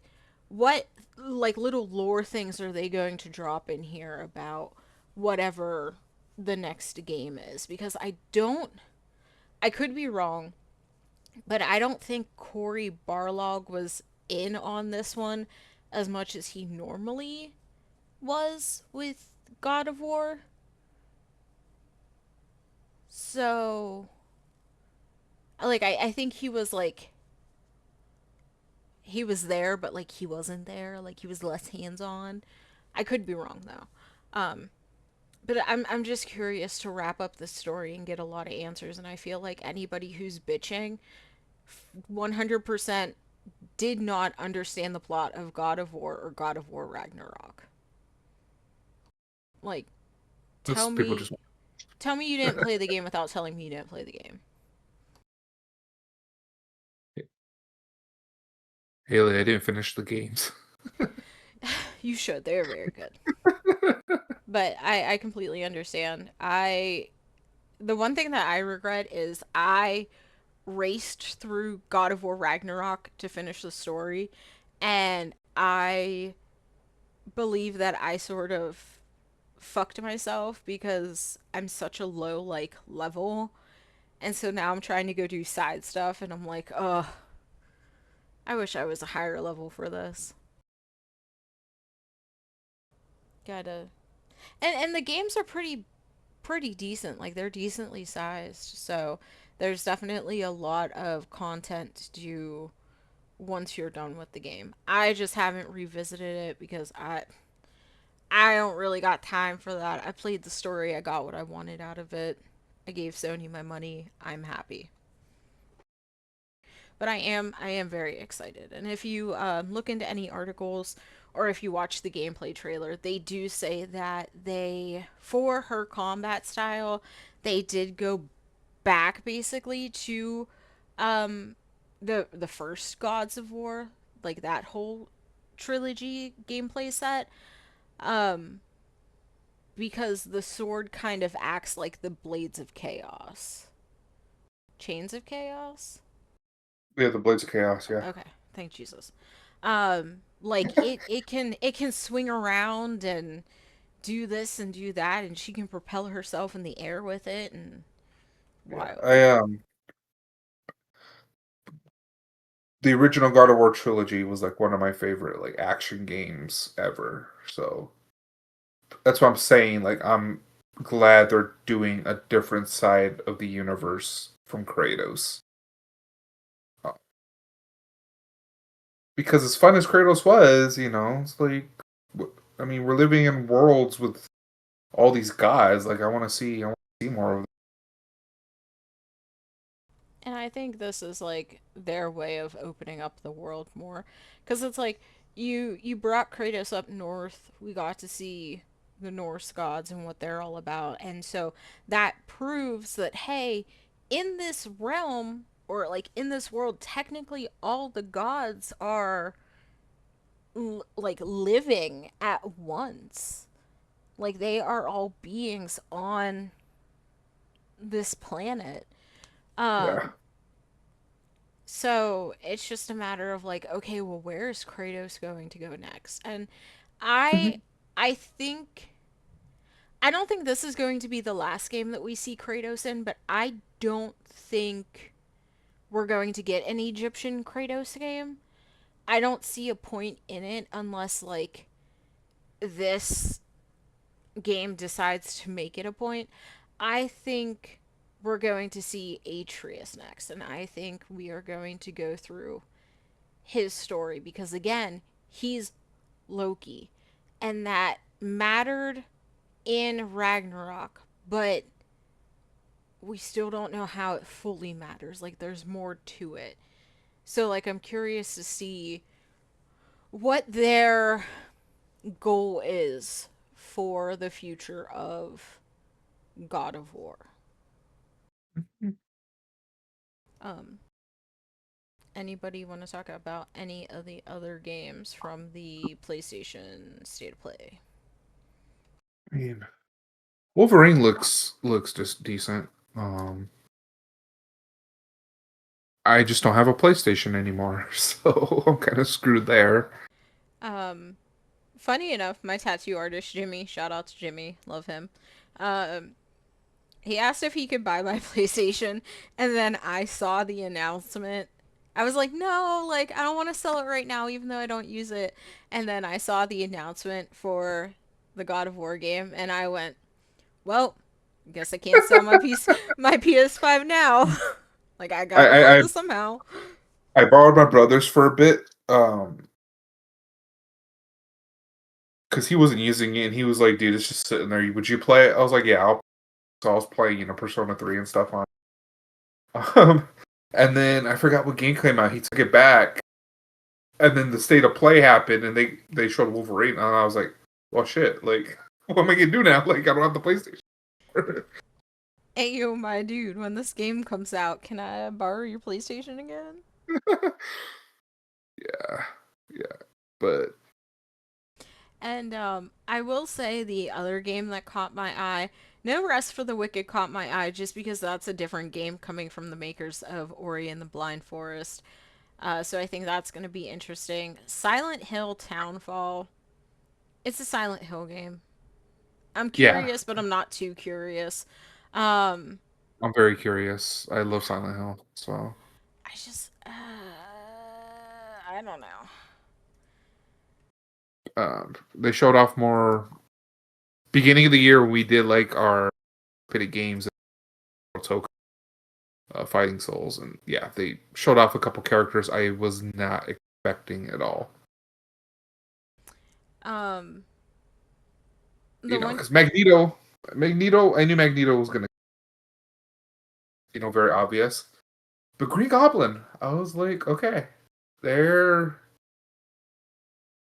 like little lore things are they going to drop in here about whatever the next game is? Because I could be wrong, but I don't think Corey Barlog was in on this one as much as he normally was with God of War. So, like, I think he was like, he was there, but like he wasn't there. Like, he was less hands on. I could be wrong though. But I'm just curious to wrap up the story and get a lot of answers. And I feel like anybody who's bitching 100% did not understand the plot of God of War or God of War Ragnarok. Like, tell Just people me just tell me you didn't play the game without telling me you didn't play the game. Haley, I didn't finish the games. You should. They're very good. But I completely understand. The one thing that I regret is I raced through God of War Ragnarok to finish the story, and I believe that I sort of fucked myself because I'm such a low like level. And so now I'm trying to go do side stuff and I'm like, "Oh, I wish I was a higher level for this." Gotta and the games are pretty decent. Like they're decently sized. So there's definitely a lot of content to do once you're done with the game. I just haven't revisited it because I don't really got time for that. I played the story, I got what I wanted out of it. I gave Sony my money. I'm happy. But I am very excited. And if you look into any articles or if you watch the gameplay trailer, they do say that they for her combat style, they did go back basically to um the first Gods of War, like that whole trilogy gameplay set. Um because the sword kind of acts like the blades of chaos. Chains of chaos? Yeah, the Blades of Chaos, yeah. Okay, thank Jesus. Like it can swing around and do this and do that, and she can propel herself in the air with it, and Yeah. wild. I the original God of War trilogy was like one of my favorite like action games ever. So that's what I'm saying. Like I'm glad they're doing a different side of the universe from Kratos. Uh, Because as fun as Kratos was, it's like I mean, we're living in worlds with all these gods. Like I want to see more of And I think this is like their way of opening up the world more, because it's like you brought Kratos up north. We got to see the Norse gods and what they're all about, and so that proves that hey, in this realm or like in this world, technically all the gods are like living at once. Like they are all beings on this planet. Yeah. Um So it's just a matter of like, okay, well, where is Kratos going to go next? And I, Mhm. I think, I don't think this is going to be the last game that we see Kratos in, but I don't think we're going to get an Egyptian Kratos game. I don't see a point in it unless like this game decides to make it a point. I think we're going to see Atreus next, and I think we are going to go through his story because again, he's Loki and that mattered in Ragnarok, but we still don't know how it fully matters. Like there's more to it. So like I'm curious to see what their goal is for the future of God of War. Um Anybody want to talk about any of the other games from the PlayStation State of Play? I mean, Wolverine looks just decent. I just don't have a PlayStation anymore, so I'm kind of screwed there. Um, Funny enough, my tattoo artist Jimmy, shout out to Jimmy, love him. Um, he asked if he could buy my PlayStation, and then I saw the announcement. I was like, no, like I don't want to sell it right now, even though I don't use it. And then I saw the announcement for the God of War game, and I went, well, guess I can't sell my PS5 now. Like I I gotta I afford I, this somehow. I borrowed my brother's for a bit, because he wasn't using it, and he was like, "Dude, it's just sitting there. Would you play it?" I was like, "Yeah." So I was playing, Persona 3 and stuff on. Um, and then I forgot what game came out. He took it back, and then the state of play happened, and they showed Wolverine, and I was like, "Well, shit! Like, what am I gonna do now? Like, I don't have the PlayStation." Hey yo, my dude, when this game comes out, can I borrow your PlayStation again? Yeah, yeah, but And I will say the other game that caught my eye, No Rest for the Wicked caught my eye just because that's a different game coming from the makers of Ori and the Blind Forest. So I think that's going to be interesting. Silent Hill Townfall. It's a Silent Hill game. I'm yeah, curious, but I'm not too curious. Um, I'm very curious. I love Silent Hill, so I don't know. they showed off more. Beginning of the year, we did like our pitted games, token fighting souls, and yeah, they showed off a couple characters I was not expecting at all. Um, the one Because Magneto, I knew Magneto was gonna, very obvious. But Green Goblin, I was like, okay, they're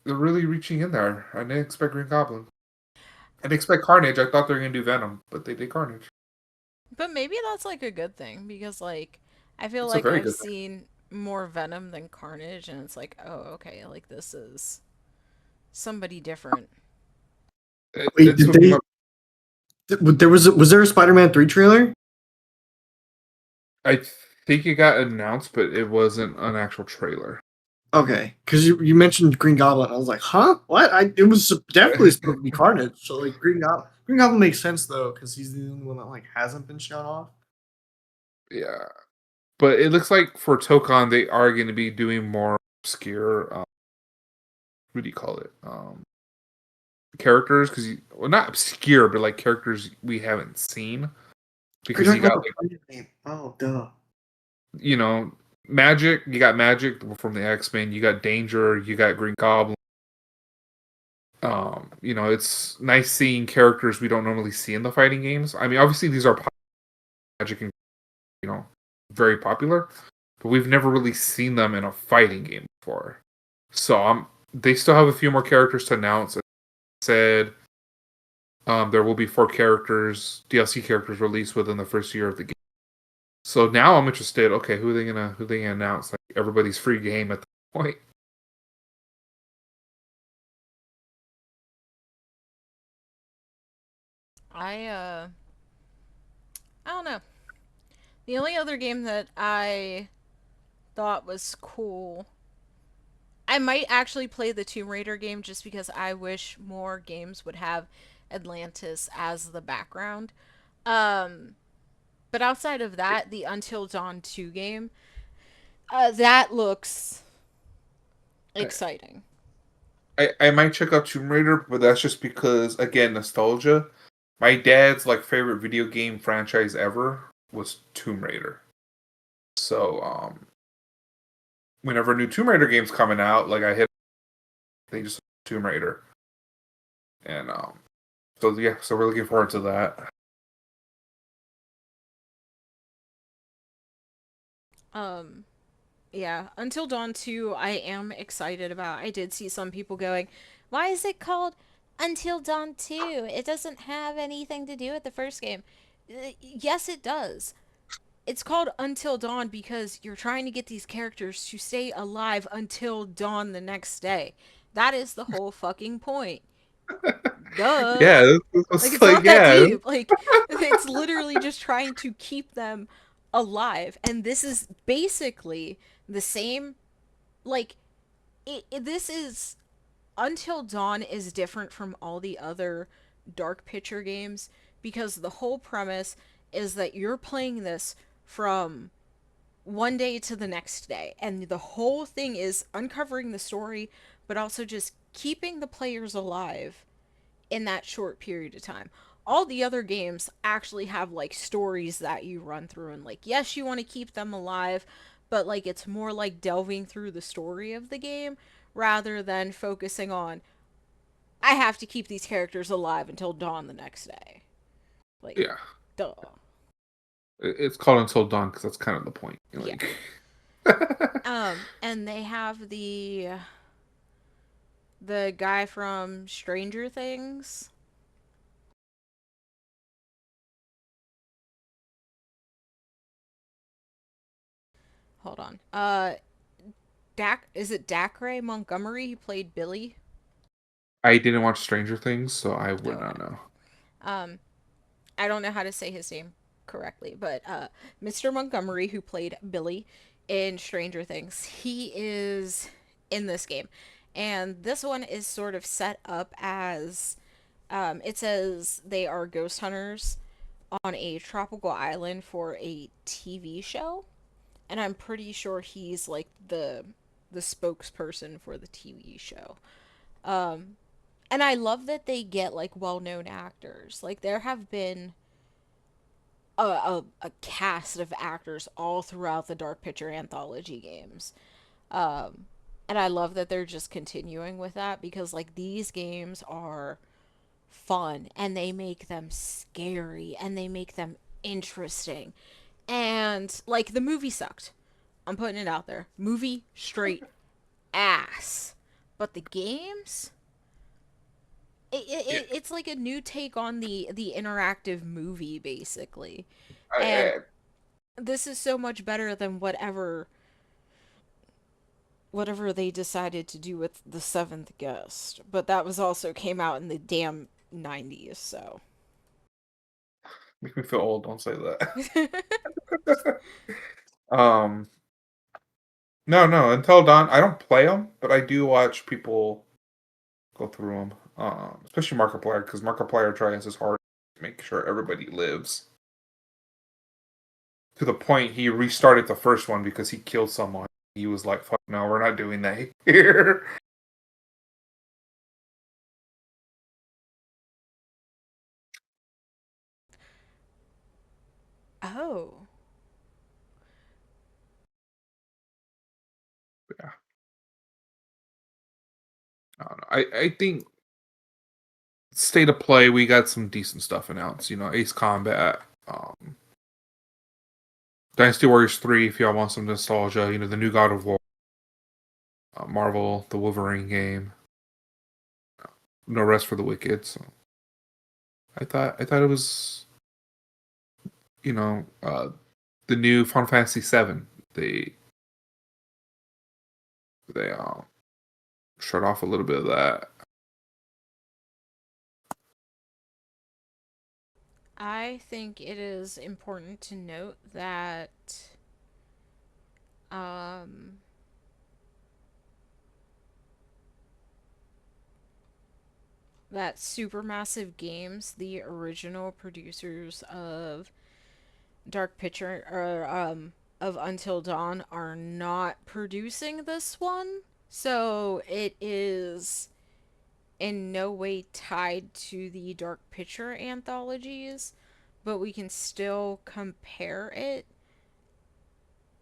they're really reaching in there. I didn't expect Green Goblin. I didn't expect Carnage. I thought they were gonna do Venom, but they did Carnage. But maybe that's like a good thing because like I feel It's a like very I've good thing. seen more Venom than Carnage and it's like, oh, okay, like this is somebody different. Wait, It's did gonna be they? my. Was there a Spider-Man 3 trailer? I think it got announced, but it wasn't an actual trailer. Okay, because you mentioned Green Goblin. I was like, huh? What? It was definitely supposed to be Carnage. So like Green Goblin makes sense though, because he's the only one that like hasn't been shown off. Yeah, but it looks like for Tokon they are going to be doing more obscure. What do you call it? Characters, because well, not obscure, but like characters we haven't seen. Are you Because you talking got about like, the name? Oh, duh. you know Magic. You got Magic from the X-Men. You got Danger. You got Green Goblin. It's nice seeing characters we don't normally see in the fighting games. I mean, obviously these are Magic and you know very popular, but we've never really seen them in a fighting game before. So they still have a few more characters to announce. As I said, there will be 4 DLC characters released within the first year of the game. So now I'm interested. Okay, who they gonna announce? Like everybody's free game at the point. I uh I don't know. The only other game that I thought was cool, I might actually play the Tomb Raider game just because I wish more games would have Atlantis as the background. Um but outside of that, the Until Dawn 2 game, that looks I, exciting. I might check out Tomb Raider, but that's just because again nostalgia. My dad's like favorite video game franchise ever was Tomb Raider. So whenever new Tomb Raider games coming out, like they just Tomb Raider, and so yeah, so we're looking forward to that. Um yeah, Until Dawn 2 I am excited about. I did see some people going, "Why is it called Until Dawn 2? It doesn't have anything to do with the first game." Yes, it does. it's called Until Dawn because you're trying to get these characters to stay alive until dawn the next day. That is the whole fucking point. Duh. Yeah, Like it's it's like not that yeah, deep. Like it's literally just trying to keep them alive. And this is basically the same like this is Until Dawn is different from all the other Dark Picture games because the whole premise is that you're playing this from one day to the next day. And the whole thing is uncovering the story, but also just keeping the players alive in that short period of time. All the other games actually have like stories that you run through, and like, yes, you want to keep them alive, but like it's more like delving through the story of the game rather than focusing on, I have to keep these characters alive until dawn the next day. Like, yeah. duh. It's called Until Dawn because that's kind of the point. Yeah. Like, And they have the guy from Stranger Things. Hold on. Dak is it Dacre Montgomery? He played Billy. I didn't watch Stranger Things, so I Oh, would okay. not know. Um, I don't know how to say his name correctly, but Mr. Montgomery, who played Billy in Stranger Things, he is in this game, and this one is sort of set up as it says they are ghost hunters on a tropical island for a TV show, and I'm pretty sure he's like the spokesperson for the TV show. Um, and I love that they get like well-known actors. Like there have been a cast of actors all throughout the Dark Picture anthology games. Um, and I love that they're just continuing with that because like these games are fun and they make them scary and they make them interesting. And like the movie sucked. I'm putting it out there. Movie straight ass. But the games, Yeah, it's like a new take on the interactive movie basically. I, And I, this is so much better than whatever they decided to do with the seventh guest. But that was also came out in the damn 90s, so make me feel old. Don't say that. um, no, no. Until Dawn, I don't play them, but I do watch people go through them. Especially Markiplier, because Markiplier tries his hard to make sure everybody lives. To the point he restarted the first one because he killed someone. He was like, "Fuck no, we're not doing that here." oh. Yeah, I don't know. I think state of play, we got some decent stuff announced. Ace Combat, Dynasty Warriors 3. If y'all want some nostalgia, the new God of War, Marvel, the Wolverine game, No Rest for the Wicked. So I thought it was the new Final Fantasy 7. They shut off a little bit of that. I think it is important to note that um that Supermassive Games, the original producers of Dark Picture or of Until Dawn, are not producing this one. So it is in no way tied to the Dark Picture anthologies, but we can still compare it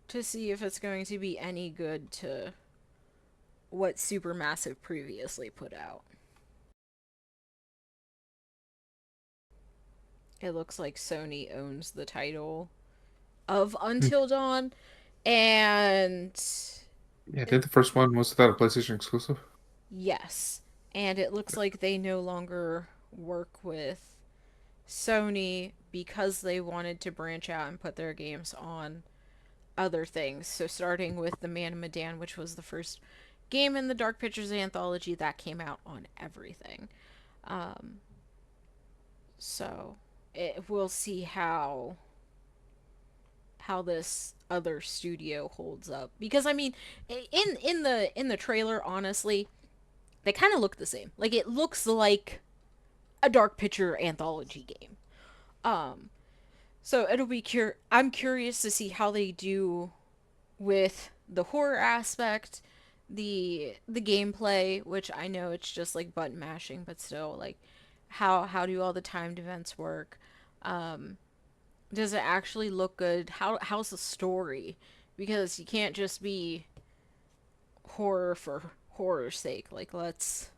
to see if it's going to be any good to what Supermassive previously put out. It looks like Sony owns the title of Until Dawn, and Yeah, I think the first one was that a PlayStation exclusive. yes, and it looks like they no longer work with Sony, because they wanted to branch out and put their games on other things. So starting with The Man of Medan, which was the first game in the Dark Pictures anthology that came out on everything. Um, so we'll see how this other studio holds up, because I mean, in the trailer, honestly, they kind of look the same. Like, it looks like a Dark Picture anthology game. Um, so I'm curious to see how they do with the horror aspect, the gameplay, which I know it's just like button mashing, but still, like, how do all the timed events work? Um, does it actually look good? How's the story? Because you can't just be horror for horror's sake. Like, let's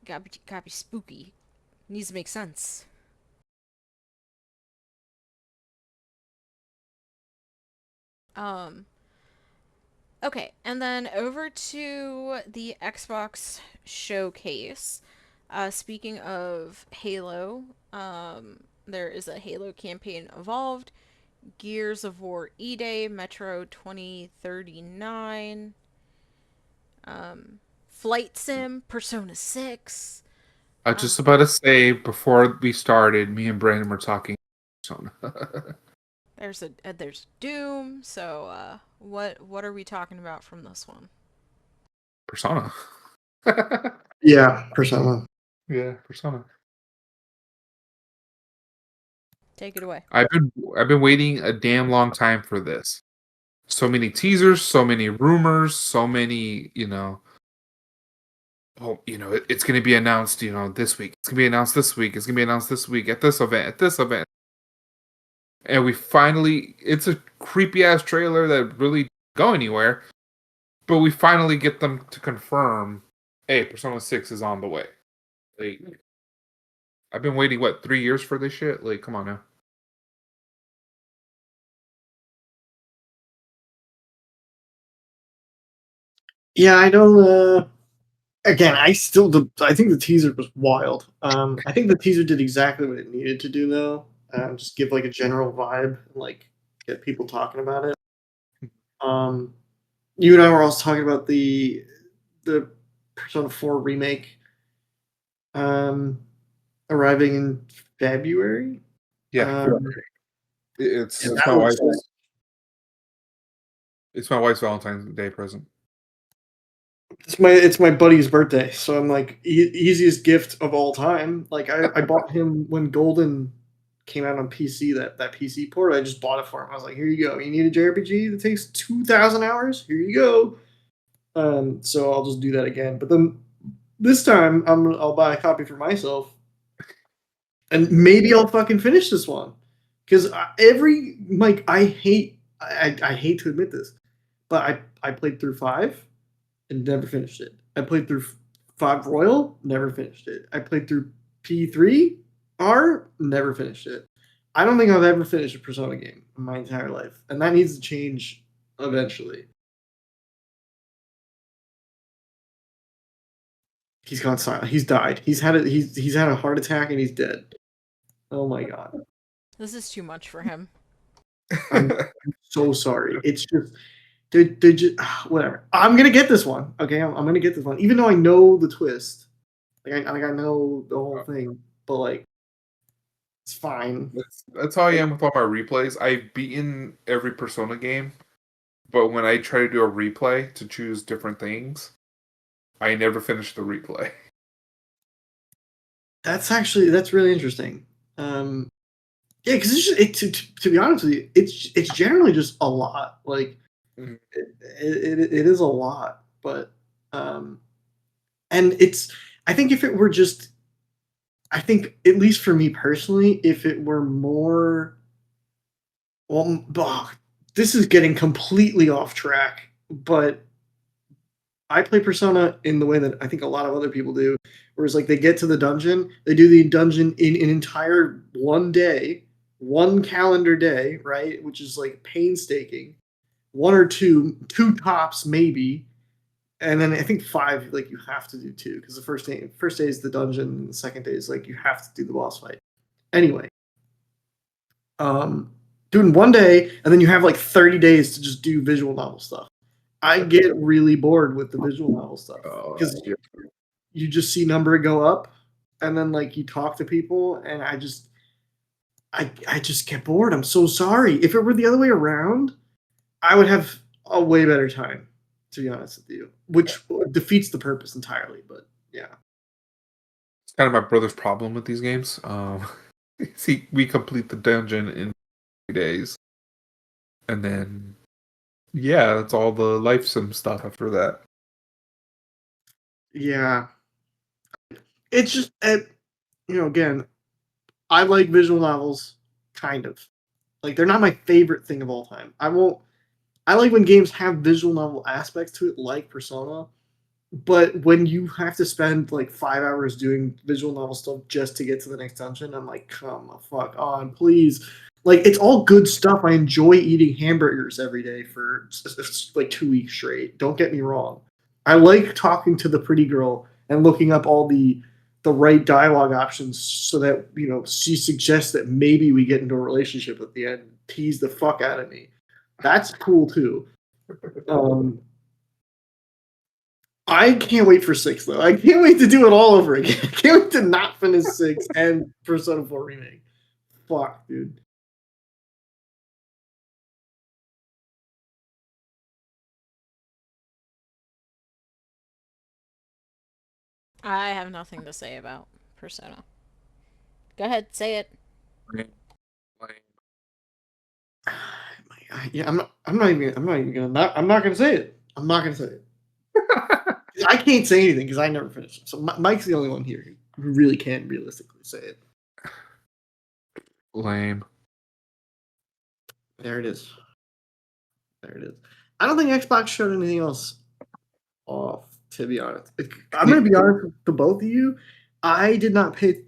gotta be spooky. It needs to make sense. Um, okay, and then over to the Xbox showcase. Speaking of Halo, there is a Halo campaign evolved, Gears of War E-Day, Metro 2039, Flight Sim, Persona 6. I was just about to say before we started, me and Brandon were talking. There's Doom. So what are we talking about from this one? Persona. Yeah, Persona. Yeah, Persona. Take it away. I've been waiting a damn long time for this. So many teasers, so many rumors, so many, it's going to be announced, this week. It's going to be announced this week. It's going to be announced this week at this event, at this event. And it's a creepy ass trailer that really go anywhere, but we finally get them to confirm, hey, Persona 6 is on the way. Like, I've been waiting, 3 years for this shit? Like, come on now. Yeah, I don't. Again, I think the teaser was wild. I think the teaser did exactly what it needed to do, though. Just give like a general vibe and like get people talking about it. Um, you and I were also talking about the Persona 4 remake um, arriving in February. Yeah, Um, it's and it's that my looks like wife's it's my wife's Valentine's Day present. it's my buddy's birthday, so I'm like easiest gift of all time. Like I bought him when Golden came out on PC, that PC port. I just bought it for him. I was like, here you go. You need a JRPG that takes 2,000 hours? Here you go. So I'll just do that again. But then this time I'll buy a copy for myself, and maybe I'll fucking finish this one. Because I hate to admit this, but I played through 5 and never finished it. I played through 5 Royal, never finished it. I played through P3 R, never finished it. I don't think I've ever finished a Persona game in my entire life, and that needs to change eventually. He's gone silent. He's died. He's had a heart attack and he's dead. Oh my god. This is too much for him. I'm so sorry. It's just they're just whatever. I'm gonna get this one. Okay, I'm gonna get this one, even though I know the twist. I know the whole thing, but like, it's fine. That's how I am with all my replays. I've beaten every Persona game, but when I try to do a replay to choose different things, I never finish the replay. That's really interesting. Yeah, because to be honest with you, it's generally just a lot. Like Mhm. it is a lot, but and it's I think if it were just I think at least for me personally, if it were more well, this is getting completely off track, but I play Persona in the way that I think a lot of other people do, whereas like they get to the dungeon, they do the dungeon in an entire one day, one calendar day, right? Which is like painstaking. One or two tops maybe, and then I think 5 like you have to do 2 because the first day is the dungeon, and the second day is like you have to do the boss fight. Anyway, doing one day, and then you have like 30 days to just do visual novel stuff. I get really bored with the visual novel stuff because you just see number go up, and then like you talk to people, and I just get bored. I'm so sorry. If it were the other way around, I would have a way better time, to be honest with you, which defeats the purpose entirely. But yeah, It's kind of my brother's problem with these games. See, we complete the dungeon in 3 days, and then yeah, that's all the life sim stuff after that. yeah, it's just again, I like visual novels, kind of. Like they're not my favorite thing of all time. I like when games have visual novel aspects to it, like Persona. But when you have to spend like 5 hours doing visual novel stuff just to get to the next dungeon, I'm like, come the fuck on, please. Like it's all good stuff. I enjoy eating hamburgers every day for like 2 weeks straight. Don't get me wrong. I like talking to the pretty girl and looking up all the right dialogue options so that she suggests that maybe we get into a relationship at the end. Tease the fuck out of me. That's cool too. I can't wait for 6 though. I can't wait to do it all over again. I can't wait to not finish 6 and Persona 4 remake. Fuck, dude. I have nothing to say about Persona. Go ahead, say it. Yeah, I'm not even gonna say it. I'm not gonna say it. I can't say anything because I never finished it. So Mike's the only one here who really can realistically say it. Lame. There it is. There it is. I don't think Xbox showed anything else off, to be honest. I'm gonna be honest with the both of you. I did not pay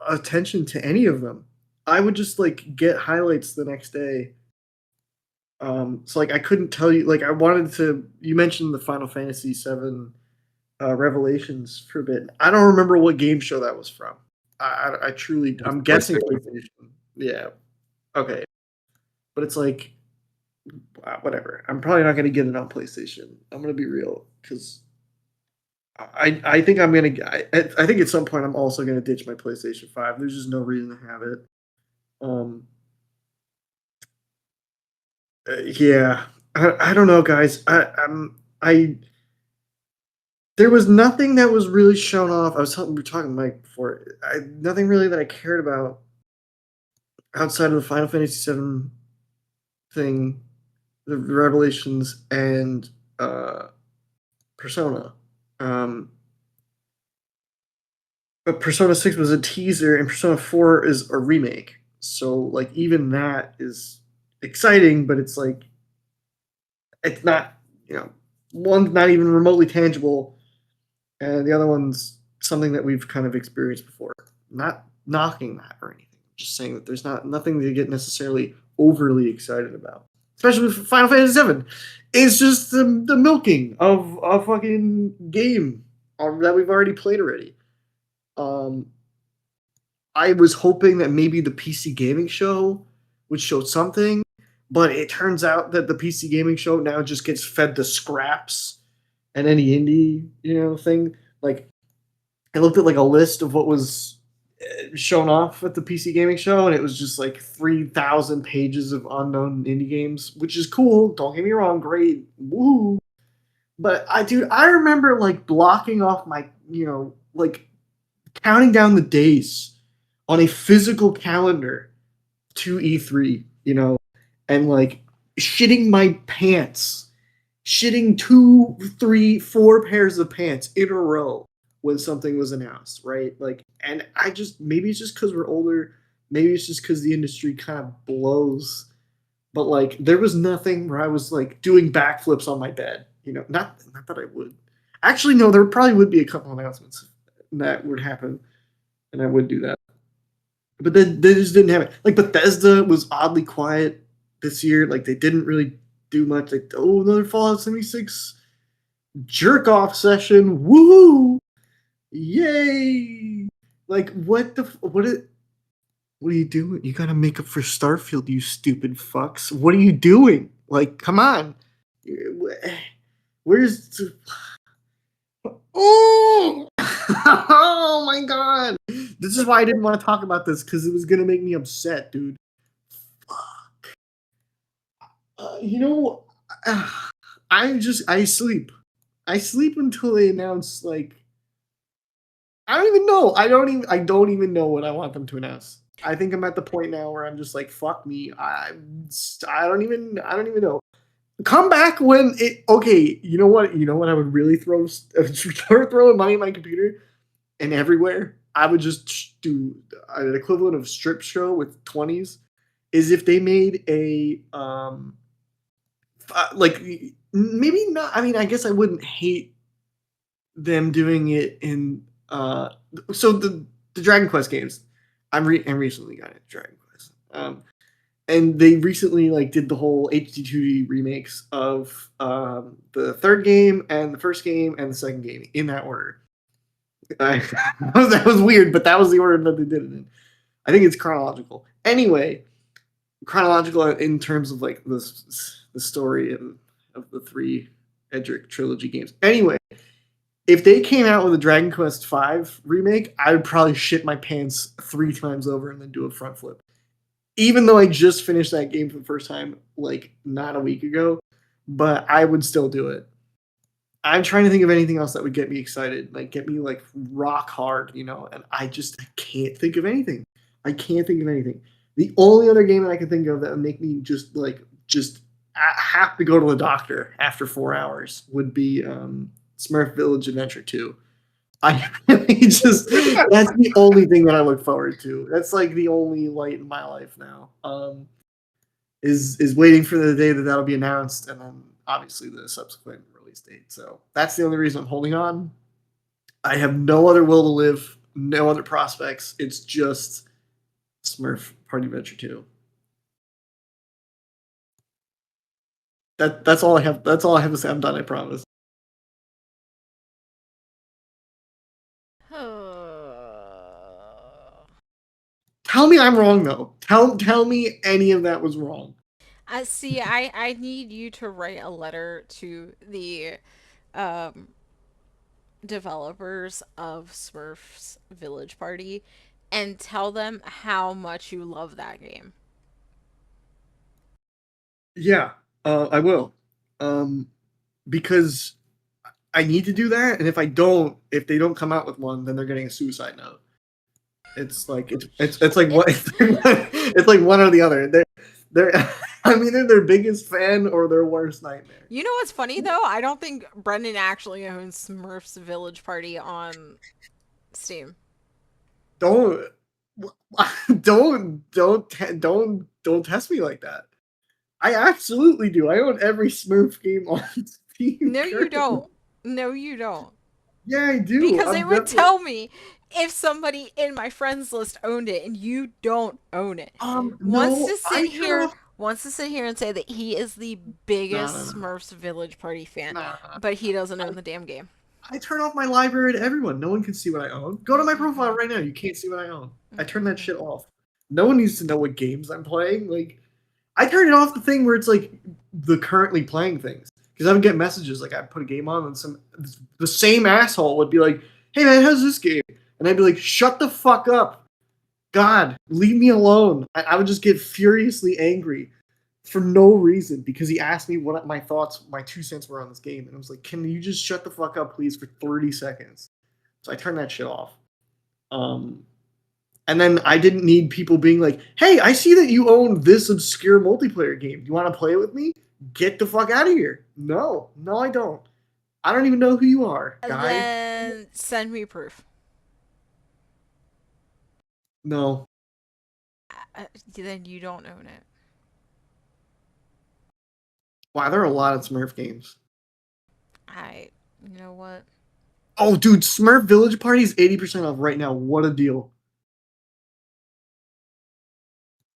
attention to any of them. I would just like get highlights the next day. So like I couldn't tell you. Like I wanted to. You mentioned the Final Fantasy VII Revelations for a bit. I don't remember what game show that was from. I truly. I'm guessing PlayStation. Yeah. Okay. But it's like whatever. I'm probably not going to get it on PlayStation. I'm going to be real because I think I'm going to. I think at some point I'm also going to ditch my PlayStation 5. There's just no reason to have it. Yeah, I don't know, guys. I there was nothing that was really shown off. We were talking to Mike before. Nothing really that I cared about outside of the Final Fantasy VII thing, the Revelations, and Persona. But Persona 6 was a teaser, and Persona 4 is a remake. So like even that is exciting, but it's like it's not, one's not even remotely tangible, and the other one's something that we've kind of experienced before. Not knocking that or anything. Just saying that there's nothing to get necessarily overly excited about. Especially with Final Fantasy VII. It's just the milking of a fucking game that we've already played already. I was hoping that maybe the PC gaming show would show something, but it turns out that the PC gaming show now just gets fed the scraps and any indie, thing. Like, I looked at like a list of what was shown off at the PC gaming show, and it was just like 3,000 pages of unknown indie games, which is cool. Don't get me wrong, great, woo. But I remember like blocking off my, like counting down the days on a physical calendar to E3, and like shitting my pants, shitting 2, 3, 4 pairs of pants in a row when something was announced, right? Like, and maybe it's just because we're older, maybe it's just because the industry kind of blows, but like there was nothing where I was like doing backflips on my bed, not that I would. Actually, no, there probably would be a couple announcements that would happen, and I would do that. But then they just didn't have it. Like Bethesda was oddly quiet this year. Like they didn't really do much. Like, oh, another Fallout 76 jerk off session. Woo! Yay! Like what What are you doing? You gotta make up for Starfield, you stupid fucks. What are you doing? Like, come on. Where's oh oh my god. This is why I didn't want to talk about this, because it was gonna make me upset, dude. You know, I sleep. I sleep until they announce, like, I don't even know. I don't even know what I want them to announce. I think I'm at the point now where I'm just like, fuck me. I don't even know. Come back when it. Okay, you know what? You know what? I would really start throwing money at my computer and everywhere. I would just do an equivalent of strip show with 20s. Is if they made a like, maybe not. I mean, I guess I wouldn't hate them doing it in so the Dragon Quest games. I recently got it, Dragon Quest. And they recently like did the whole HD2D remakes of the third game and the first game and the second game in that order. That was weird, but that was the order that they did it in. I think it's chronological. Anyway, chronological in terms of like the story of the three Edric trilogy games. Anyway, if they came out with a Dragon Quest V remake, I would probably shit my pants 3 times over and then do a front flip. Even though I just finished that game for the first time, like not a week ago, but I would still do it. I'm trying to think of anything else that would get me excited, like get me like rock hard, and I can't think of anything. I can't think of anything. The only other game that I can think of that would make me just have to go to the doctor after 4 hours would be Smurf Village Adventure 2. I really just that's the only thing that I look forward to. That's like the only light in my life now. Is waiting for the day that that'll be announced, and then obviously the subsequent release date. So that's the only reason I'm holding on. I have no other will to live, no other prospects. It's just Smurf Party Adventure 2. That's all I have. That's all I have to say. I'm done. I promise. Tell me I'm wrong though. Tell me any of that was wrong. See, I need you to write a letter to the um, developers of Smurfs Village Party and tell them how much you love that game. Yeah, I will. Um, because I need to do that, and if they don't come out with one, then they're getting a suicide note. It's like it's like what It's it's like one or the other. They're I'm either their biggest fan or their worst nightmare. You know what's funny though? I don't think Brendan actually owns Smurfs Village Party on Steam. Don't don't test me like that. I absolutely do. I own every Smurf game on Steam No, you currently. don't. No, you don't. Yeah, I do. Because I'm it would definitely tell me if somebody in my friends list owned it and you don't own it. Wants no, to I sit turn here off. wants to sit here and say that he is the No, no, biggest no, Smurfs Village Party fan, no. but he doesn't own the damn game. I turn off my library to everyone. No one can see what I own. Go to my profile Mm-mm-mm. right now. You can't see what I own. I turn that Mm-mm-mm. shit off. No one needs to know what games I'm playing. Like, I turn it off the thing where it's like the currently playing things. Because I would get messages like I put a game on and the same asshole would be like, "Hey man, how's this game?" And I'd be like, "Shut the fuck up, God, leave me alone." I would just get furiously angry for no reason because he asked me what my thoughts, my 2 cents were on this game, and I was like, "Can you just shut the fuck up, please, for 30 seconds?" So I turned that shit off. Um, and then I didn't need people being like, "Hey, I see that you own this obscure multiplayer game. Do you want to play it with me?" Get the fuck out of here. No, no, I don't. I don't even know who you are, guy. Then send me proof. No. Then you don't own it. Wow, there are a lot of Smurf games. You know what? Oh, dude, Smurf Village Party is 80% off right now. What a deal.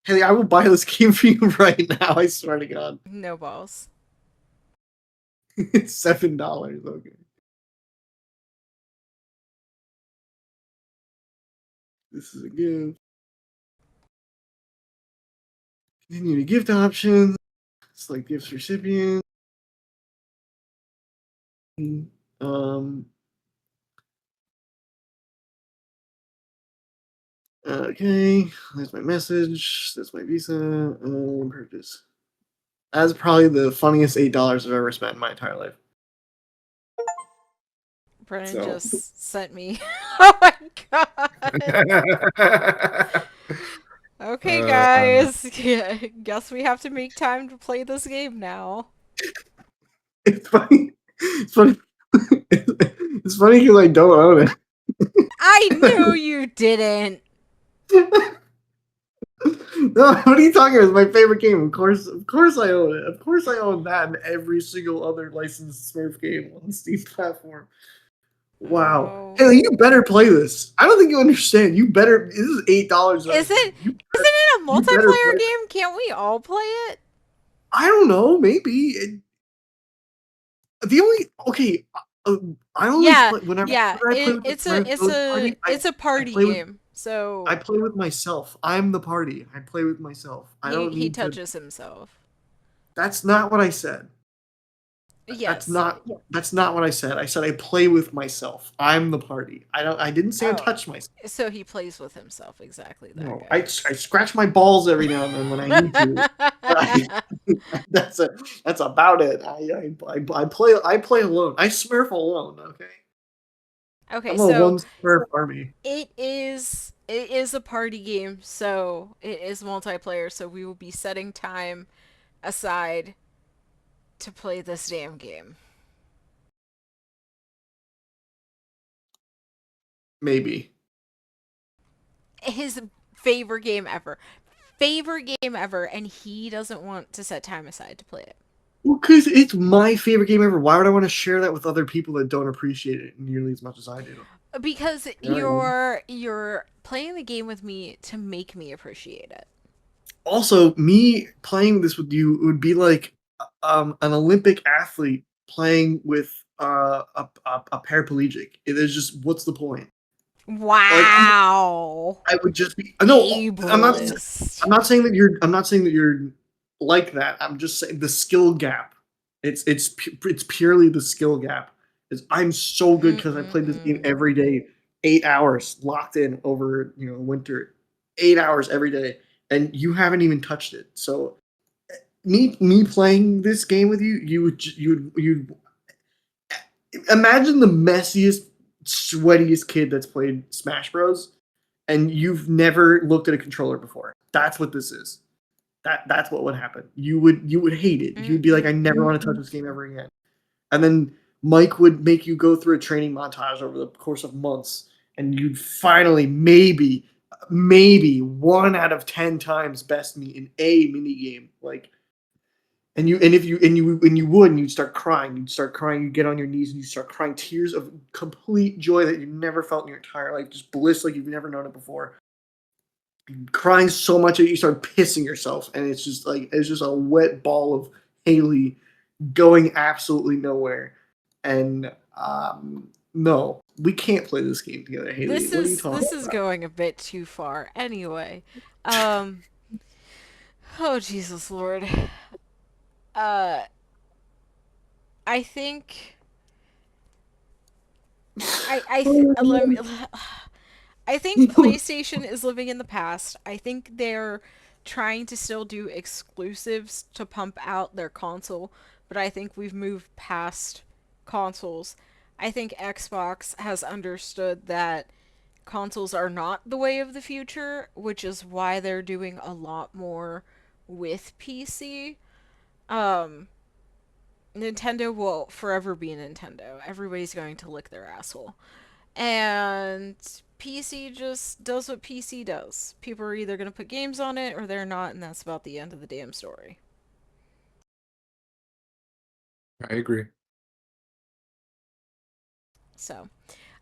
Hey, I will buy this game for you right now. I swear to God. No balls. It's $7. Okay. This is a gift. Continue to gift options. Select gifts recipient. Um, okay, that's my message. That's my Visa. Purchase. That's probably the funniest $8 I've ever spent in my entire life. Brennan So just sent me. Oh my god. Okay, uh, guys. Yeah, guess we have to make time to play this game now. it's funny. It's funny. It's funny because I don't own I knew you didn't. it. No, what are you talking about? It's my favorite game. Of course, I own it. Of course, I own that and every single other licensed Smurf game on the Steam platform. Wow. Oh. Hey, you better play this. I don't think you understand. You better. This is $8 that I Is it spent. isn't it a You better multiplayer play. game? Can't we all play it? I don't know. Maybe the only okay. I only Yeah, play yeah. whenever I play with the Smurf Village party. It's a I party play with game. So I play with myself. I'm the party. I play with myself. I don't he need to. touches himself. That's not what I said. That's Yes. not that's not what I said. I said I play with myself. I'm the party. I didn't say I Oh, touch myself. so he plays with himself. Exactly that No, guy. I scratch my balls every now and then when I need to. But that's a that's about it. I play alone. I Smurf alone. Okay, Okay, I'm a so one Smurf army. it is a party game, so it is multiplayer, so we will be setting time aside to play this damn game. Maybe. His favorite game ever. Favorite game ever, and he doesn't want to set time aside to play it. Well, because it's my favorite game ever. Why would I want to share that with other people that don't appreciate it nearly as much as I do? Because You know what I mean? you're playing the game with me to make me appreciate it. Also, me playing this with you would be like an Olympic athlete playing with a paraplegic. It is just what's the point? Like Wow. I would just be no. Ableist. I'm not saying that you're like that. I'm just saying the skill gap. It's purely the skill gap. Is I'm so good because I played this game Mm-mm-mm. every day, 8 hours locked in over winter, 8 hours every day, and you haven't even touched it. So me playing this game with you, you'd imagine the messiest, sweatiest kid that's played Smash Bros. And you've never looked at a controller before. That's what this is. That's what would happen. You would hate it. You'd be like, I never want to touch this game ever again. And then Mike would make you go through a training montage over the course of months, and you'd finally maybe 1 out of 10 times best me in a mini game. Like and you'd start crying. You'd start crying. You'd get on your knees and you start crying tears of complete joy that you never felt in your entire life, just bliss like you've never known it before. Crying so much that you start pissing yourself, and it's just a wet ball of Haley going absolutely nowhere. And no, we can't play this game together, Haley. What are you talking This is about? going a bit too far. Anyway, um, oh Jesus Lord, uh, I think let me. I think PlayStation is living in the past. I think they're trying to still do exclusives to pump out their console, but I think we've moved past consoles. I think Xbox has understood that consoles are not the way of the future, which is why they're doing a lot more with PC. Um, Nintendo will forever be Nintendo. Everybody's going to lick their asshole. And PC just does what PC does. People are either going to put games on it or they're not, and that's about the end of the damn story. I agree. So,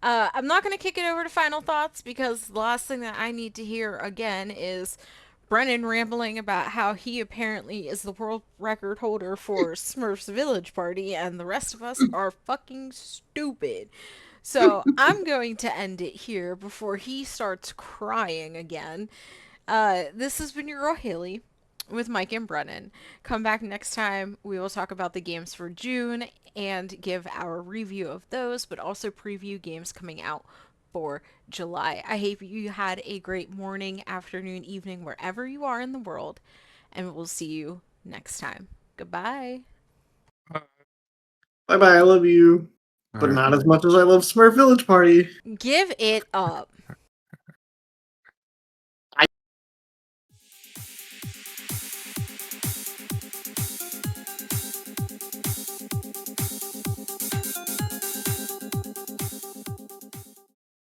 I'm not going to kick it over to final thoughts because the last thing that I need to hear again is Brennan rambling about how he apparently is the world record holder for Smurfs Village Party and the rest of us are fucking stupid. So I'm going to end it here before he starts crying again. This has been your girl Haley. with Mike and Brennan. Come back next time. We will talk about the games for June and give our review of those, but also preview games coming out for July. I hope you had a great morning, afternoon, evening, wherever you are in the world, and we'll see you next time. Goodbye. Bye bye. I love you, All but right. not as much as I love Smurf Village Party. Give it up.